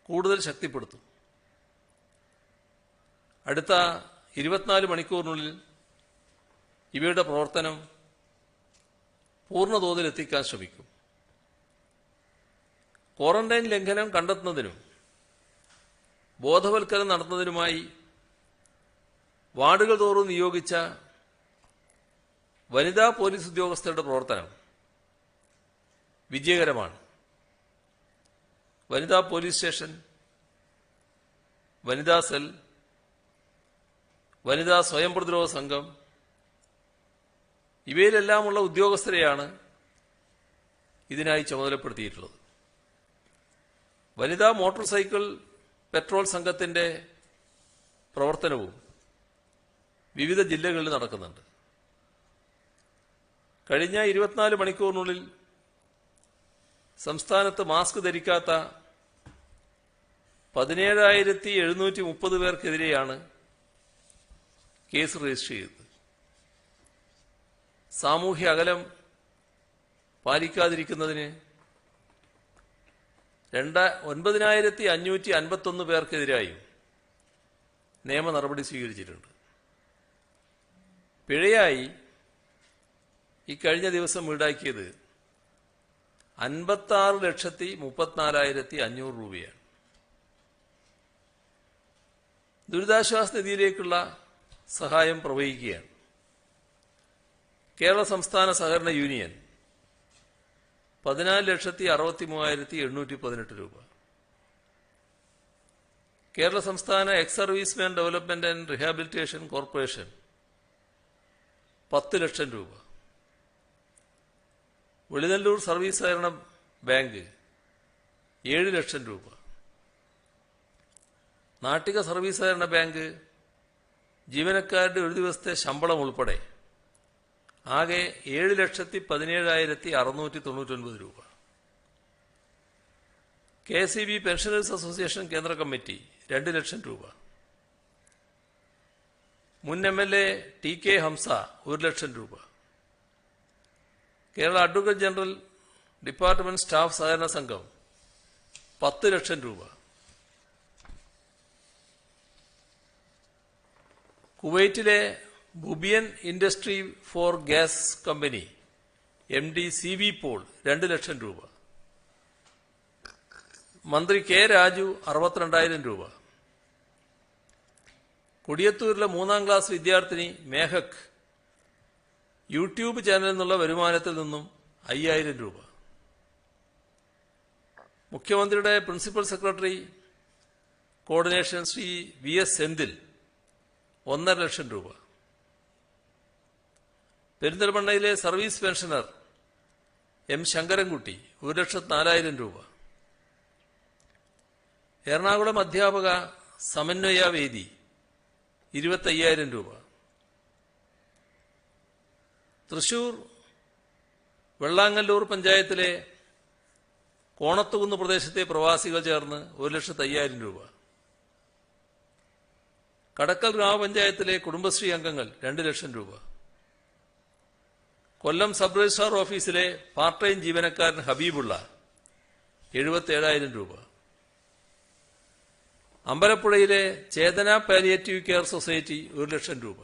കൂടുതൽ ശക്തിപ്പെടുത്തും. അടുത്ത 24 മണിക്കൂറിനുള്ളിൽ ഇവയുടെ പ്രവർത്തനം പൂർണ്ണതോതിൽ എത്തിക്കാൻ ശ്രമിക്കും. ക്വാറന്റൈൻ ലംഘനം കണ്ടെത്തുന്നതിനും ബോധവൽക്കരണം നടത്തുന്നതിനുമായി വാർഡുകൾ തോറും നിയോഗിച്ച വനിതാ പോലീസ് ഉദ്യോഗസ്ഥരുടെ പ്രവർത്തനം വിജയകരമാണ്. വനിതാ പോലീസ് സ്റ്റേഷൻ, വനിതാ സെൽ, വനിതാ സ്വയം പ്രതിരോധ സംഘം ഇവയിലെല്ലാമുള്ള ഉദ്യോഗസ്ഥരെയാണ് ഇതിനായി ചുമതലപ്പെടുത്തിയിട്ടുള്ളത്. വനിതാ മോട്ടോർ സൈക്കിൾ പെട്രോൾ സംഘത്തിന്റെ പ്രവർത്തനവും വിവിധ ജില്ലകളിൽ നടക്കുന്നുണ്ട്. കഴിഞ്ഞ 24 മണിക്കൂറിനുള്ളിൽ സംസ്ഥാനത്ത് മാസ്ക് ധരിക്കാത്ത 17,730 പേർക്കെതിരെയാണ് കേസ് രജിസ്റ്റർ ചെയ്തത്. സാമൂഹ്യ അകലം പാലിക്കാതിരിക്കുന്നതിന് 9,551 പേർക്കെതിരായും നിയമ നടപടി സ്വീകരിച്ചിട്ടുണ്ട്. പിഴയായി ഇക്കഴിഞ്ഞ ദിവസം ഈടാക്കിയത് 56,34,500 രൂപയാണ്. ദുരിതാശ്വാസ നിധിയിലേക്കുള്ള സഹായം പ്രവഹിക്കുകയാണ്. കേരള സംസ്ഥാന സഹകരണ യൂണിയൻ 14,63,818 രൂപ, കേരള സംസ്ഥാന ex serviceman development and rehabilitation corporation 10 lakh രൂപ, വെളിനല്ലൂർ സർവീസ് സഹകരണ ബാങ്ക് 7 ലക്ഷം രൂപ, നാട്ടിക സർവീസ് സഹകരണ ബാങ്ക് ജീവനക്കാരുടെ ഒരു ദിവസത്തെ ശമ്പളം ഉൾപ്പെടെ ആകെ 7,17,699 രൂപ. KSEB പെൻഷനേഴ്സ് അസോസിയേഷൻ കേന്ദ്ര കമ്മിറ്റി 2 ലക്ഷം രൂപ. മുൻ MLA TK ഹംസ 1 ലക്ഷം രൂപ. Kerala advocate general department staff സഹകരണ സംഘം 10 ലക്ഷം രൂപ. കുവൈറ്റിലെ Boubyan industry for gas company MD CB Paul 2 lakh രൂപ. മന്ത്രി K രാജു 62,000 രൂപ. കൊടിയത്തൂരിലെ 3ാം ക്ലാസ് വിദ്യാർത്ഥിനി മേഹക് യൂട്യൂബ് ചാനലിൽ നിന്നുള്ള വരുമാനത്തിൽ നിന്നും 5,000 രൂപ. മുഖ്യമന്ത്രിയുടെ principal secretary coordination Shri VS Senthil 1.5 ലക്ഷം രൂപ. പെരിന്തൽമണ്ണയിലെ സർവീസ് പെൻഷനർ M ശങ്കരൻകുട്ടി 1,04,000 രൂപ. എറണാകുളം അധ്യാപക സമന്വയ വേദി 25,000 രൂപ. തൃശൂർ വെള്ളാങ്ങല്ലൂർ പഞ്ചായത്തിലെ കോണത്തുകുന്ന് പ്രദേശത്തെ പ്രവാസികൾ ചേർന്ന് 1,05,000 രൂപ. കടക്കൽ ഗ്രാമപഞ്ചായത്തിലെ കുടുംബശ്രീ അംഗങ്ങൾ 2 ലക്ഷം രൂപ. കൊല്ലം സബ് രജിസ്ട്രാർ ഓഫീസിലെ പാർട്ട് ടൈം ജീവനക്കാരൻ ഹബീബുള്ള 77,000 രൂപ. അമ്പലപ്പുഴയിലെ ചേതന പാലിയേറ്റീവ് കെയർ സൊസൈറ്റി 1 ലക്ഷം രൂപ.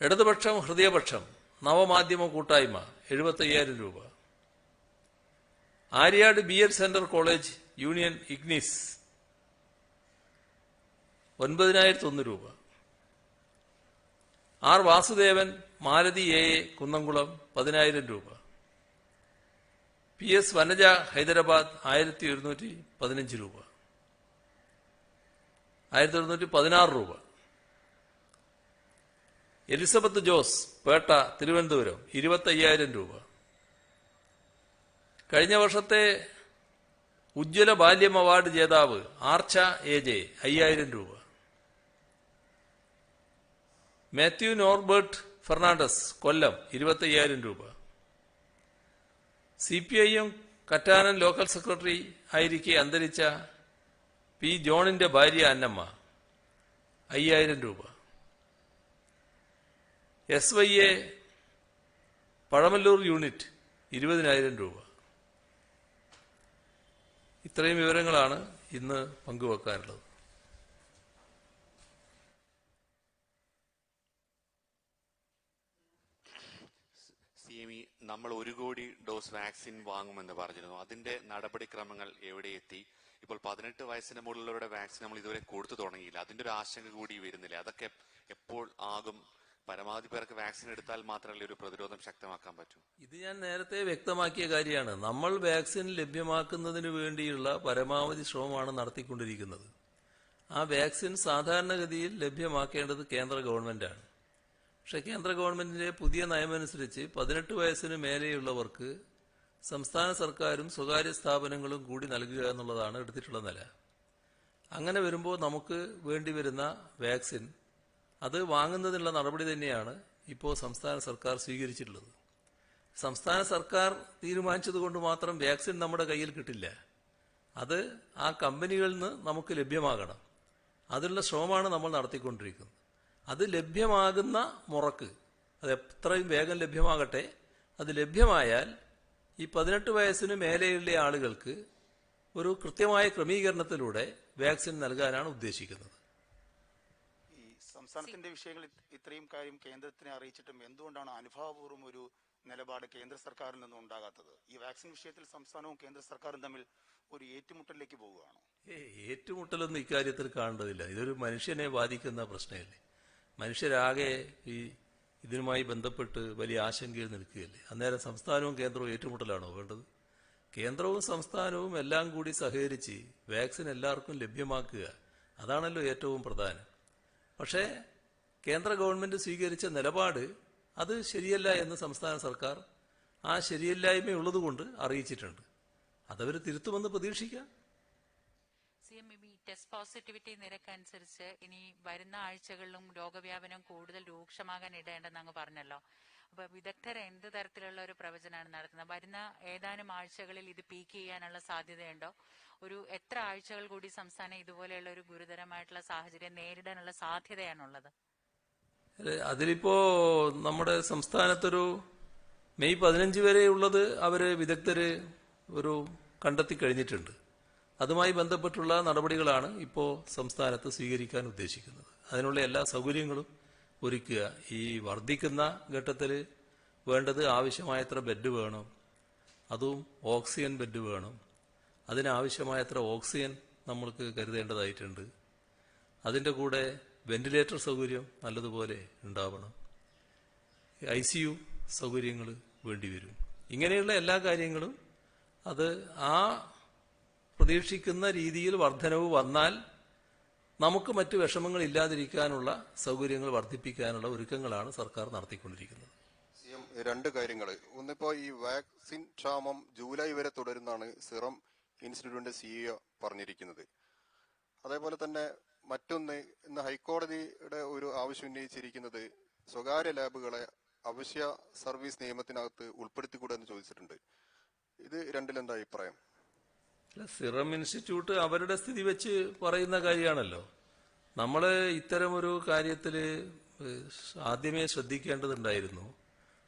ഇടതുപക്ഷം ഹൃദയപക്ഷം നവമാധ്യമ കൂട്ടായ്മ 75,000 രൂപ. Aryad BL centre college union Ignis 9,001 രൂപ. R വാസുദേവൻ മാലതി AA കുന്നംകുളം 10,000 രൂപ. PS വനജ ഹൈദരാബാദ് 1,115 രൂപ. 1,116 രൂപ. എലിസബത്ത് ജോസ് പേട്ട തിരുവനന്തപുരം 25,000 രൂപ. കഴിഞ്ഞ വർഷത്തെ ഉജ്ജ്വല ബാല്യം അവാർഡ് ജേതാവ് ആർച്ച AJ 5,000 രൂപ. മാത്യു നോർബർട്ട് ഫെർണാണ്ടസ് കൊല്ലം 25,000 രൂപ. CPIM കറ്റാനൻ ലോക്കൽ സെക്രട്ടറി ആയിരിക്കെ അന്തരിച്ച P ജോണിന്റെ ഭാര്യ അന്നമ്മ 5000 രൂപ. SYA പഴമല്ലൂർ യൂണിറ്റ് 20,000 രൂപ. ഇത്രയും വിവരങ്ങളാണ് ഇന്ന് പങ്കുവെക്കാനുള്ളത്. നമ്മൾ 1 കോടി ഡോസ് വാക്സിൻ വാങ്ങുമെന്ന് പറഞ്ഞിരുന്നു. അതിന്റെ നടപടിക്രമങ്ങൾ എവിടെ എത്തി? ഇപ്പോൾ 18 വയസ്സിന് മുകളിലുള്ളവരുടെ വാക്സിൻ നമ്മൾ ഇതുവരെ കൊടുത്തു തുടങ്ങിയില്ല. അതിന്റെ ഒരു ആശങ്ക കൂടി വരുന്നില്ല. അതൊക്കെ എപ്പോൾ ആകും? പരമാവധി പേർക്ക് വാക്സിൻ എടുത്താൽ മാത്രമല്ലേ ഒരു പ്രതിരോധം ശക്തമാക്കാൻ പറ്റൂ? ഇത് ഞാൻ നേരത്തെ വ്യക്തമാക്കിയ കാര്യമാണ്. നമ്മൾ വാക്സിൻ ലഭ്യമാക്കുന്നതിന് വേണ്ടിയുള്ള പരമാവധി ശ്രമമാണ് നടത്തിക്കൊണ്ടിരിക്കുന്നത്. ആ വാക്സിൻ സാധാരണഗതിയിൽ ലഭ്യമാക്കേണ്ടത് കേന്ദ്ര ഗവൺമെന്റാണ്. പക്ഷേ കേന്ദ്ര ഗവൺമെന്റിന്റെ പുതിയ നയമനുസരിച്ച് 18 വയസ്സിന് മേലെയുള്ളവർക്ക് സംസ്ഥാന സർക്കാരും സ്വകാര്യ സ്ഥാപനങ്ങളും കൂടി നൽകുക എന്നുള്ളതാണ് എടുത്തിട്ടുള്ള നില. അങ്ങനെ വരുമ്പോൾ നമുക്ക് വേണ്ടിവരുന്ന വാക്സിൻ അത് വാങ്ങുന്നതിനുള്ള നടപടി തന്നെയാണ് ഇപ്പോൾ സംസ്ഥാന സർക്കാർ സ്വീകരിച്ചിട്ടുള്ളത്. സംസ്ഥാന സർക്കാർ തീരുമാനിച്ചതുകൊണ്ട് മാത്രം വാക്സിൻ നമ്മുടെ കയ്യിൽ കിട്ടില്ല. അത് ആ കമ്പനികളിൽ നിന്ന് നമുക്ക് ലഭ്യമാകണം. അതിനുള്ള ശ്രമമാണ് നമ്മൾ നടത്തിക്കൊണ്ടിരിക്കുന്നത്. അത് ലഭ്യമാകുന്ന മുറക്ക് അത് എത്രയും വേഗം ലഭ്യമാകട്ടെ. അത് ലഭ്യമായാൽ ഈ 18 വയസ്സിന് മേലെയുള്ള ആളുകൾക്ക് ഒരു കൃത്യമായ ക്രമീകരണത്തിലൂടെ വാക്സിൻ നൽകാനാണ് ഉദ്ദേശിക്കുന്നത്. ഈ സംസ്ഥാനത്തിന്റെ വിഷയങ്ങൾ ഇത്രയും കാര്യം കേന്ദ്രത്തിനെ അറിയിച്ചിട്ടും എന്തുകൊണ്ടാണ് അനുഭാവപൂർവ്വം ഒരു നിലപാട് കേന്ദ്ര സർക്കാരിൽ നിന്നും ഉണ്ടാകാത്തത്? ഈ വാക്സിൻ വിഷയത്തിൽ സംസ്ഥാനവും കേന്ദ്ര സർക്കാരും തമ്മിൽ ഒരു ഏറ്റുമുട്ടലിലേക്ക് പോവുകയാണോ? ഏറ്റുമുട്ടലൊന്നും ഇക്കാര്യത്തിൽ കാണേണ്ടതില്ല. ഇതൊരു മനുഷ്യനെ ബാധിക്കുന്ന പ്രശ്നമല്ലേ. മനുഷ്യരാകെ ഇതിനുമായി ബന്ധപ്പെട്ട് വലിയ ആശങ്കയിൽ നിൽക്കുകയല്ലേ. അന്നേരം സംസ്ഥാനവും കേന്ദ്രവും ഏറ്റുമുട്ടലാണോ വേണ്ടത്? കേന്ദ്രവും സംസ്ഥാനവും എല്ലാം കൂടി സഹകരിച്ച് വാക്സിൻ എല്ലാവർക്കും ലഭ്യമാക്കുക, അതാണല്ലോ ഏറ്റവും പ്രധാനം. പക്ഷേ കേന്ദ്ര ഗവൺമെന്റ് സ്വീകരിച്ച നിലപാട് അത് ശരിയല്ല എന്ന് സംസ്ഥാന സർക്കാർ ആ ശരിയല്ലായ്മയുള്ളതുകൊണ്ട് അറിയിച്ചിട്ടുണ്ട്. അതവർ തിരുത്തുമെന്ന് പ്രതീക്ഷിക്കാം. ടെസ്റ്റ് പോസിറ്റിവിറ്റി നിരക്ക് അനുസരിച്ച് ഇനി വരുന്ന ആഴ്ചകളിലും രോഗവ്യാപനം കൂടുതൽ രൂക്ഷമാകാൻ ഇടയുണ്ടെന്ന് അങ്ങ് പറഞ്ഞല്ലോ. അപ്പൊ വിദഗ്ധർ എന്ത് തരത്തിലുള്ള ഒരു പ്രവചനമാണ് നടത്തുന്നത്? വരുന്ന ഏതാനും ആഴ്ചകളിൽ ഇത് പീക്ക് ചെയ്യാനുള്ള സാധ്യതയുണ്ടോ? ഒരു എത്ര ആഴ്ചകൾ കൂടി സംസ്ഥാനം ഇതുപോലെയുള്ള ഒരു ഗുരുതരമായിട്ടുള്ള സാഹചര്യം നേരിടാനുള്ള സാധ്യതയാണുള്ളത്? അതിലിപ്പോ നമ്മുടെ സംസ്ഥാനത്തൊരു മെയ് 15 വരെയുള്ളത് അവര് വിദഗ്ധര് ഒരു കണ്ടെത്തി കഴിഞ്ഞിട്ടുണ്ട്. അതുമായി ബന്ധപ്പെട്ടുള്ള നടപടികളാണ് ഇപ്പോൾ സംസ്ഥാനത്ത് സ്വീകരിക്കാൻ ഉദ്ദേശിക്കുന്നത്. അതിനുള്ള എല്ലാ സൗകര്യങ്ങളും ഒരുക്കുക. ഈ വർദ്ധിക്കുന്ന ഘട്ടത്തിൽ വേണ്ടത് ആവശ്യമായത്ര ബെഡ് വേണം, അതും ഓക്സിജൻ ബെഡ് വേണം. അതിനാവശ്യമായത്ര ഓക്സിജൻ നമ്മൾക്ക് കരുതേണ്ടതായിട്ടുണ്ട്. അതിൻ്റെ കൂടെ വെന്റിലേറ്റർ സൗകര്യം നല്ലതുപോലെ ഉണ്ടാവണം. ICU സൗകര്യങ്ങൾ വേണ്ടിവരും. ഇങ്ങനെയുള്ള എല്ലാ കാര്യങ്ങളും അത് ആ പ്രതീക്ഷിക്കുന്ന രീതിയിൽ വർധനവ് വന്നാൽ നമുക്ക് മറ്റ് വിഷമങ്ങൾ ഇല്ലാതിരിക്കാനുള്ള സൗകര്യങ്ങൾ വർദ്ധിപ്പിക്കാനുള്ള ഒരുക്കങ്ങളാണ് സർക്കാർ നടത്തിക്കൊണ്ടിരിക്കുന്നത്. രണ്ട് കാര്യങ്ങൾ. ഒന്നിപ്പോ ഈ വാക്സിൻ ക്ഷാമം ജൂലൈ വരെ തുടരുന്നാണ് സിറം ഇൻസ്റ്റിറ്റ്യൂട്ടിന്റെ CEO പറഞ്ഞിരിക്കുന്നത്. അതേപോലെ തന്നെ മറ്റൊന്ന്, ഇന്ന് ഹൈക്കോടതിയുടെ ഒരു ആവശ്യം ഉന്നയിച്ചിരിക്കുന്നത് സ്വകാര്യ ലാബുകളെ അവശ്യ സർവീസ് നിയമത്തിനകത്ത് ഉൾപ്പെടുത്തിക്കൂടെ എന്ന് ചോദിച്ചിട്ടുണ്ട്. ഇത് രണ്ടിലെന്താ അഭിപ്രായം? സിറം ഇൻസ്റ്റിറ്റ്യൂട്ട് അവരുടെ സ്ഥിതി വെച്ച് പറയുന്ന കാര്യമാണല്ലോ. നമ്മൾ ഇത്തരമൊരു കാര്യത്തിൽ ആദ്യമേ ശ്രദ്ധിക്കേണ്ടതുണ്ടായിരുന്നു.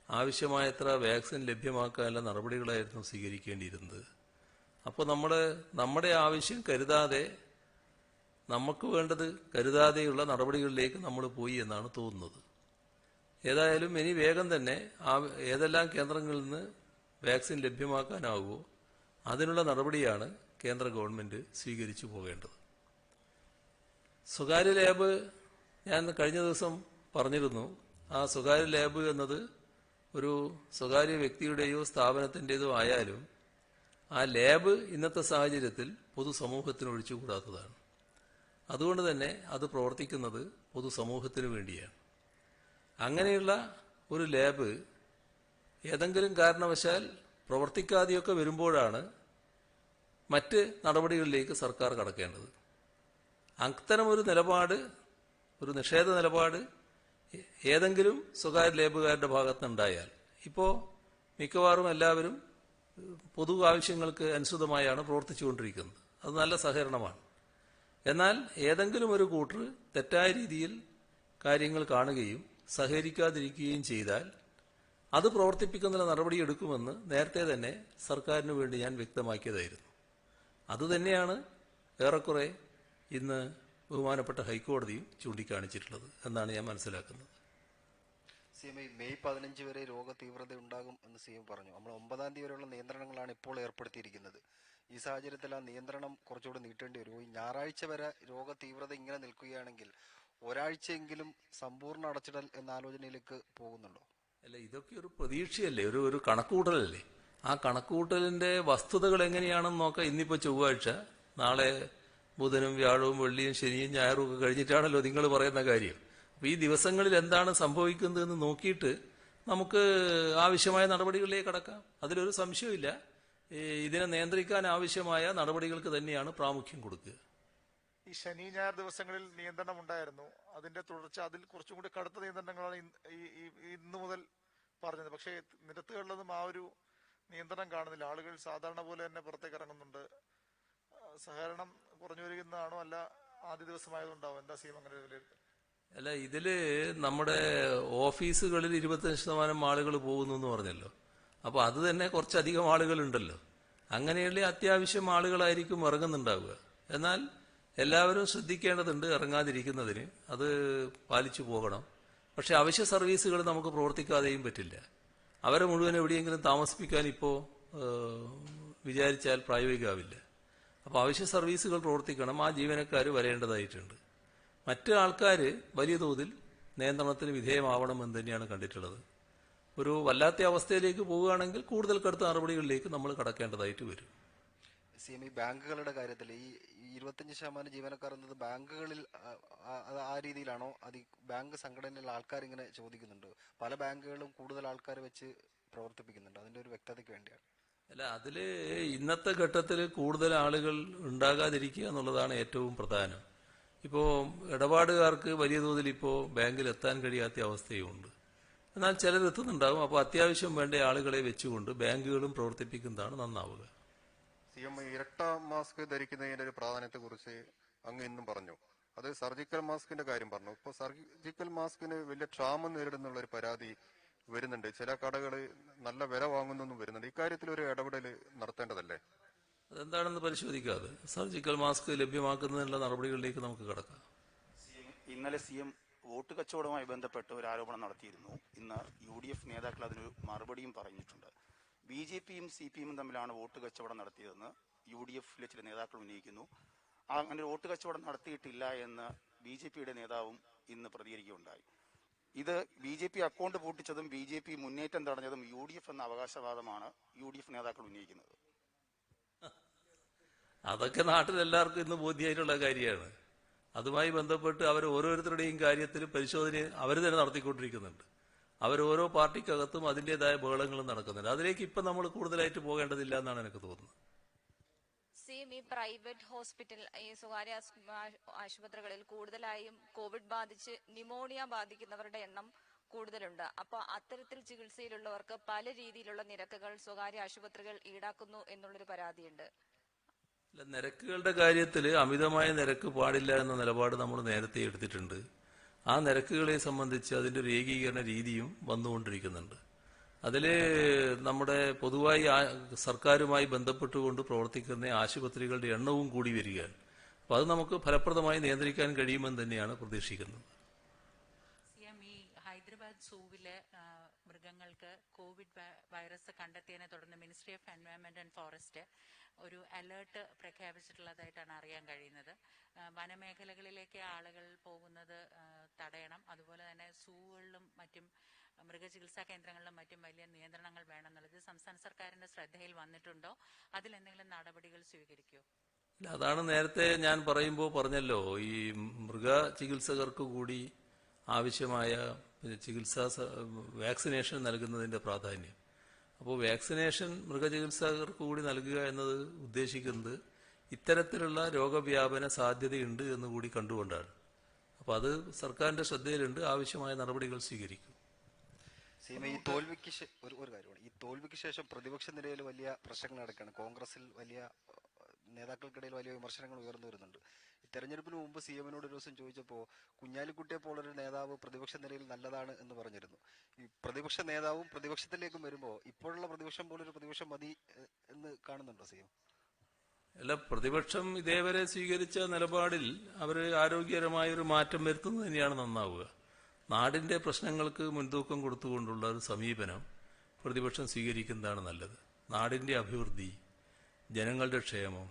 ആവശ്യമായത്ര വാക്സിൻ ലഭ്യമാക്കാനുള്ള നടപടികളായിരുന്നു സ്വീകരിക്കേണ്ടിയിരുന്നത്. അപ്പോൾ നമ്മുടെ ആവശ്യം കരുതാതെ, നമുക്ക് വേണ്ടത് കരുതാതെയുള്ള നടപടികളിലേക്ക് നമ്മൾ പോയി എന്നാണ് തോന്നുന്നത്. ഏതായാലും ഇനി വേഗം തന്നെ ഏതെല്ലാം കേന്ദ്രങ്ങളിൽ നിന്ന് വാക്സിൻ ലഭ്യമാക്കാനാവുമോ അതിനുള്ള നടപടിയാണ് കേന്ദ്ര ഗവൺമെന്റ് സ്വീകരിച്ചു പോകേണ്ടത്. സ്വകാര്യ ലാബ് ഞാൻ കഴിഞ്ഞ ദിവസം പറഞ്ഞിരുന്നു. ആ സ്വകാര്യ ലാബ് എന്നത് ഒരു സ്വകാര്യ വ്യക്തിയുടെയോ സ്ഥാപനത്തിൻ്റെതോ ആയാലും ആ ലാബ് ഇന്നത്തെ സാഹചര്യത്തിൽ പൊതുസമൂഹത്തിന് ഒഴിച്ചുകൂടാത്തതാണ്. അതുകൊണ്ട് തന്നെ അത് പ്രവർത്തിക്കുന്നത് പൊതുസമൂഹത്തിന് വേണ്ടിയാണ്. അങ്ങനെയുള്ള ഒരു ലാബ് ഏതെങ്കിലും കാരണവശാൽ പ്രവർത്തിക്കാതെയൊക്കെ വരുമ്പോഴാണ് മറ്റ് നടപടികളിലേക്ക് സർക്കാർ കടക്കേണ്ടത്. അത്തരമൊരു നിലപാട്, ഒരു നിഷേധ നിലപാട് ഏതെങ്കിലും സ്വകാര്യ ലാബുകാരുടെ ഭാഗത്തുനിന്നുണ്ടായാൽ, ഇപ്പോൾ മിക്കവാറും എല്ലാവരും പൊതു ആവശ്യങ്ങൾക്ക് അനുസൃതമായാണ് പ്രവർത്തിച്ചുകൊണ്ടിരിക്കുന്നത്. അത് നല്ല സഹകരണമാണ്. എന്നാൽ ഏതെങ്കിലും ഒരു കൂട്ടർ തെറ്റായ രീതിയിൽ കാര്യങ്ങൾ കാണുകയും സഹകരിക്കാതിരിക്കുകയും ചെയ്താൽ അത് പ്രവർത്തിപ്പിക്കുന്നതിന് നടപടിയെടുക്കുമെന്ന് നേരത്തെ തന്നെ സർക്കാരിന് വേണ്ടി ഞാൻ വ്യക്തമാക്കിയതായിരുന്നു. അതുതന്നെയാണ് ഏറെക്കുറെ ഇന്ന് ബഹുമാനപ്പെട്ട ഹൈക്കോടതിയും ചൂണ്ടിക്കാണിച്ചിട്ടുള്ളത് എന്നാണ് ഞാൻ മനസ്സിലാക്കുന്നത്. CM മെയ് 15 വരെ രോഗ തീവ്രത ഉണ്ടാകും എന്ന് CM പറഞ്ഞു. നമ്മൾ 9-ാം തീയതി വരെയുള്ള നിയന്ത്രണങ്ങളാണ് ഇപ്പോൾ ഏർപ്പെടുത്തിയിരിക്കുന്നത്. ഈ സാഹചര്യത്തിൽ ആ നിയന്ത്രണം കുറച്ചുകൂടി നീട്ടേണ്ടി വരുമോ? ഈ ഞായറാഴ്ച വരെ രോഗ തീവ്രത ഇങ്ങനെ നിൽക്കുകയാണെങ്കിൽ ഒരാഴ്ചയെങ്കിലും സമ്പൂർണ്ണ അടച്ചിടൽ എന്ന ആലോചനയിലേക്ക് പോകുന്നുണ്ടോ? അല്ല, ഇതൊക്കെ ഒരു പ്രതീക്ഷയല്ലേ, ഒരു കണക്കുകൂട്ടലല്ലേ. ആ കണക്കുകൂട്ടലിന്റെ വസ്തുതകൾ എങ്ങനെയാണെന്ന് നോക്കാം. ഇന്നിപ്പോ ചൊവ്വാഴ്ച, നാളെ ബുധനും വ്യാഴവും വെള്ളിയും ശനിയും ഞായറും ഒക്കെ കഴിഞ്ഞിട്ടാണല്ലോ നിങ്ങൾ പറയുന്ന കാര്യം. അപ്പൊ ഈ ദിവസങ്ങളിൽ എന്താണ് സംഭവിക്കുന്നതെന്ന് നോക്കിയിട്ട് നമുക്ക് ആവശ്യമായ നടപടികളിലേക്ക് കടക്കാം. അതിലൊരു സംശയമില്ല. ഇതിനെ നിയന്ത്രിക്കാൻ ആവശ്യമായ നടപടികൾക്ക് തന്നെയാണ് പ്രാമുഖ്യം കൊടുക്കുക. ഈ ശനി ഞായർ ദിവസങ്ങളിൽ നിയന്ത്രണം ഉണ്ടായിരുന്നു. അതിന്റെ തുടർച്ച, അതിൽ കുറച്ചും കൂടി കടുത്ത നിയന്ത്രണങ്ങളാണ് ഇന്നു മുതൽ പറഞ്ഞത്. പക്ഷേ നിരത്തുകളിലൊന്നും ആ ഒരു നിയന്ത്രണം കാണുന്നില്ല. ആളുകൾ സാധാരണ പോലെ തന്നെ പുറത്തേക്ക് ഇറങ്ങുന്നുണ്ട്. സഹകരണം കുറഞ്ഞു വരികയാണോ, അല്ല ആദ്യ ദിവസമായതുകൊണ്ടാവും? എന്താ CM അങ്ങനെ വിലയിരുത്തുന്നത്? അല്ല, ഇതില് നമ്മുടെ ഓഫീസുകളിൽ 25% ആളുകൾ പോകുന്നു എന്ന് പറഞ്ഞല്ലോ. അപ്പൊ അത് തന്നെ കുറച്ചധികം ആളുകളുണ്ടല്ലോ. അങ്ങനെയുള്ള അത്യാവശ്യം ആളുകളായിരിക്കും ഇറങ്ങുന്നുണ്ടാവുക. എന്നാൽ എല്ലാവരും ശ്രദ്ധിക്കേണ്ടതുണ്ട് ഇറങ്ങാതിരിക്കുന്നതിന്. അത് പാലിച്ചു പോകണം. പക്ഷെ അവശ്യ സർവീസുകൾ നമുക്ക് പ്രവർത്തിക്കാതെയും പറ്റില്ല. അവരെ മുഴുവൻ എവിടെയെങ്കിലും താമസിപ്പിക്കാൻ ഇപ്പോൾ വിചാരിച്ചാൽ പ്രായോഗികമാവില്ല. അപ്പോൾ അവശ്യ സർവീസുകൾ പ്രവർത്തിക്കണം. ആ ജീവനക്കാർ വരേണ്ടതായിട്ടുണ്ട്. മറ്റ് ആൾക്കാർ വലിയ തോതിൽ നിയന്ത്രണത്തിന് വിധേയമാവണമെന്ന് തന്നെയാണ് കണ്ടിട്ടുള്ളത്. ഒരു വല്ലാത്ത അവസ്ഥയിലേക്ക് പോവുകയാണെങ്കിൽ കൂടുതൽ കടുത്ത നടപടികളിലേക്ക് നമ്മൾ കടക്കേണ്ടതായിട്ട് വരും. CM ബാങ്കുകളുടെ കാര്യത്തിൽ ഈ 25% ജീവനക്കാർ എന്നത് ബാങ്കുകളിൽ ആ രീതിയിലാണോ? അത് ബാങ്ക് സംഘടനയിലെ ആൾക്കാർ ഇങ്ങനെ ചോദിക്കുന്നുണ്ട്. പല ബാങ്കുകളും കൂടുതൽ ആൾക്കാർ വെച്ച് പ്രവർത്തിപ്പിക്കുന്നുണ്ട്. അതിന്റെ ഒരു വ്യക്തതയ്ക്ക് വേണ്ടിയാണ്. അല്ല, അതില് ഇന്നത്തെ ഘട്ടത്തിൽ കൂടുതൽ ആളുകൾ ഉണ്ടാകാതിരിക്കുക എന്നുള്ളതാണ് ഏറ്റവും പ്രധാനം. ഇപ്പോൾ ഇടപാടുകാർക്ക് വലിയ തോതിൽ ഇപ്പോൾ ബാങ്കിൽ എത്താൻ കഴിയാത്ത അവസ്ഥയുമുണ്ട്. എന്നാൽ ചിലർ എത്തുന്നുണ്ടാകും. അപ്പോൾ അത്യാവശ്യം വേണ്ട ആളുകളെ വെച്ചുകൊണ്ട് ബാങ്കുകളും പ്രവർത്തിപ്പിക്കുന്നതാണ് നന്നാവുക. CM ഇരട്ട മാസ്ക് ധരിക്കുന്നതിന്റെ ഒരു പ്രാധാന്യത്തെ കുറിച്ച് അങ്ങ് ഇന്നും പറഞ്ഞു. അത് സർജിക്കൽ മാസ്കിന്റെ കാര്യം പറഞ്ഞു. ഇപ്പോൾ സർജിക്കൽ മാസ്കിന് വലിയ ക്ഷാമം നേരിടുന്നുള്ള ഒരു പരാതി വരുന്നുണ്ട്. ചില കടകൾ നല്ല വില വാങ്ങുന്നൊന്നും വരുന്നുണ്ട്. ഇക്കാര്യത്തിൽ ഒരു ഇടപെടൽ നടത്തേണ്ടതല്ലേ? അതെന്താണെന്ന് പരിശോധിക്കാതെ സർജിക്കൽ മാസ്ക് ലഭ്യമാക്കുന്നതിനുള്ള നടപടികളിലേക്ക് നമുക്ക് കടക്കാം. ഇന്നലെ CM വോട്ട് കച്ചവടവുമായി ബന്ധപ്പെട്ട് ഒരു ആരോപണം നടത്തിയിരുന്നു. ഇന്ന് UDF നേതാക്കൾ അതിനൊരു മറുപടിയും പറഞ്ഞിട്ടുണ്ട്. BJPയും CPM തമ്മിലാണ് വോട്ട് കച്ചവടം നടത്തിയതെന്ന് UDFയിലെ ചില നേതാക്കൾ ഉന്നയിക്കുന്നു. അങ്ങനെ വോട്ട് കച്ചവടം നടത്തിയിട്ടില്ല എന്ന് BJPയുടെ നേതാവും ഇന്ന് പ്രതികരിക്കുകയുണ്ടായി. ഇത് BJP അക്കൗണ്ട് പൂട്ടിച്ചതും BJP മുന്നേറ്റം തടഞ്ഞതും UDF എന്ന അവകാശവാദമാണ് UDF നേതാക്കൾ ഉന്നയിക്കുന്നത്. അതൊക്കെ നാട്ടിലെല്ലാവർക്കും ഇന്ന് ബോധ്യമായിട്ടുള്ള കാര്യമാണ്. അതുമായി ബന്ധപ്പെട്ട് അവർ ഓരോരുത്തരുടെയും കാര്യത്തിൽ പരിശോധന അവർ തന്നെ നടത്തിക്കൊണ്ടിരിക്കുന്നുണ്ട്. അവർ ഓരോ പാർട്ടിക്കകത്തും അതിൻ്റെതായ ബഹളങ്ങളും നടക്കുന്നുണ്ട്. അതിലേക്ക് ഇപ്പം നമ്മൾ കൂടുതലായിട്ട് പോകേണ്ടതില്ല എന്നാണ് എനിക്ക് തോന്നുന്നത്. CM പ്രൈവറ്റ് ഹോസ്പിറ്റൽ, ഈ സ്വകാര്യ ആശുപത്രികളിൽ കൂടുതലായും കോവിഡ് ബാധിച്ച് ന്യൂമോണിയ ബാധിക്കുന്നവരുടെ എണ്ണം കൂടുതലുണ്ട്. അപ്പോൾ അത്തരത്തിൽ ചികിത്സയിലുള്ളവർക്ക് പല രീതിയിലുള്ള നിരക്കുകൾ സ്വകാര്യ ആശുപത്രികൾ ഈടാക്കുന്നു എന്നുള്ളൊരു പരാതിയുണ്ട്. നിരക്കുകളുടെ കാര്യത്തിൽ അമിതമായ നിരക്ക് പാടില്ല എന്ന നിലപാട് നമ്മൾ നേരത്തെ എടുത്തിട്ടുണ്ട്. ആ നിരക്കുകളെ സംബന്ധിച്ച് അതിന്റെ ഒരു ഏകീകരണ രീതിയും വന്നുകൊണ്ടിരിക്കുന്നുണ്ട്. അതിൽ നമ്മുടെ പൊതുവായി സർക്കാരുമായി ബന്ധപ്പെട്ടുകൊണ്ട് പ്രവർത്തിക്കുന്ന ആശുപത്രികളുടെ എണ്ണവും കൂടി വരികയാണ്. അപ്പോൾ അത് നമുക്ക് ഫലപ്രദമായി നിയന്ത്രിക്കാൻ കഴിയുമെന്ന് തന്നെയാണ് പ്രതീക്ഷിക്കുന്നത്. ഈ ഹൈദരാബാദ് സൂവിലെ മൃഗങ്ങൾക്ക് കോവിഡ് വൈറസ് കണ്ടെത്തിയതിനെ തുടർന്ന് ministry of environment and forest ഒരു അലേർട്ട് പ്രഖ്യാപിച്ചിട്ടുള്ളതായിട്ടാണ് അറിയാൻ കഴിയുന്നത്. വനമേഖലകളിലേക്ക് ആളുകൾ പോകുന്നത് തടയണം. അതുപോലെ തന്നെ സൂകളിലും മറ്റും മൃഗചികിത്സാ കേന്ദ്രങ്ങളിലും മറ്റും വലിയ നിയന്ത്രണങ്ങൾ വേണമെന്നുള്ളത് സംസ്ഥാന സർക്കാരിന്റെ ശ്രദ്ധയിൽ വന്നിട്ടുണ്ടോ? അതിലെന്തെങ്കിലും നടപടികൾ സ്വീകരിക്കുമോ? അതാണ് നേരത്തെ ഞാൻ പറഞ്ഞല്ലോ, ഈ മൃഗ ചികിത്സകർക്ക് കൂടി ആവശ്യമായ ചികിത്സാ വാക്സിനേഷൻ നൽകുന്നതിന്റെ പ്രാധാന്യം. അപ്പോൾ വാക്സിനേഷൻ മൃഗചികിത്സകർക്ക് കൂടി നൽകുക എന്നത് ഉദ്ദേശിക്കുന്നത് ഇത്തരത്തിലുള്ള രോഗവ്യാപന സാധ്യതയുണ്ട് എന്ന് കൂടി കണ്ടുകൊണ്ടാണ്. അപ്പോൾ അത് സർക്കാരിന്റെ ശ്രദ്ധയിലുണ്ട്. ആവശ്യമായ നടപടികൾ സ്വീകരിക്കും. ഈ തോൽവിക്ക് ഒരു കാര്യമാണ്, ഈ തോൽവിക്ക് ശേഷം പ്രതിപക്ഷ നിരയിൽ വലിയ പ്രശ്നങ്ങൾ നടക്കുകയാണ്. കോൺഗ്രസിൽ വലിയ നേതാക്കൾക്കിടയിൽ വലിയ വിമർശനങ്ങൾ ഉയർന്നു വരുന്നുണ്ട്. തെരഞ്ഞെടുപ്പിന് മുമ്പ് CM-നോട് ഒരു ദിവസം ചോദിച്ചപ്പോൾ കുഞ്ഞാലിക്കുട്ടിയെ പോലൊരു നേതാവ് പ്രതിപക്ഷ നിലയിൽ നല്ലതാണ് എന്ന് പറഞ്ഞിരുന്നു. ഈ പ്രതിപക്ഷ നേതാവും പ്രതിപക്ഷത്തിലേക്കും വരുമ്പോൾ ഇപ്പോഴുള്ള പ്രതിപക്ഷം പോലൊരു പ്രതിപക്ഷം മതി എന്ന് കാണുന്നുണ്ടോ CM? അല്ല, പ്രതിപക്ഷം ഇതേവരെ സ്വീകരിച്ച നിലപാടിൽ അവർ ആരോഗ്യകരമായൊരു മാറ്റം വരുത്തുന്നത് തന്നെയാണ് നന്നാവുക. നാടിന്റെ പ്രശ്നങ്ങൾക്ക് മുൻതൂക്കം കൊടുത്തുകൊണ്ടുള്ള ഒരു സമീപനം പ്രതിപക്ഷം സ്വീകരിക്കുന്നതാണ് നല്ലത്. നാടിന്റെ അഭിവൃദ്ധി, ജനങ്ങളുടെ ക്ഷേമം,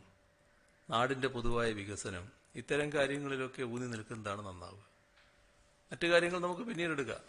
നാടിന്റെ പൊതുവായ വികസനം, ഇത്തരം കാര്യങ്ങളിലൊക്കെ ഊന്നി നിൽക്കുന്നതാണ് നന്നാവുക. മറ്റു കാര്യങ്ങൾ നമുക്ക് പിന്നീട് എടുക്കാം.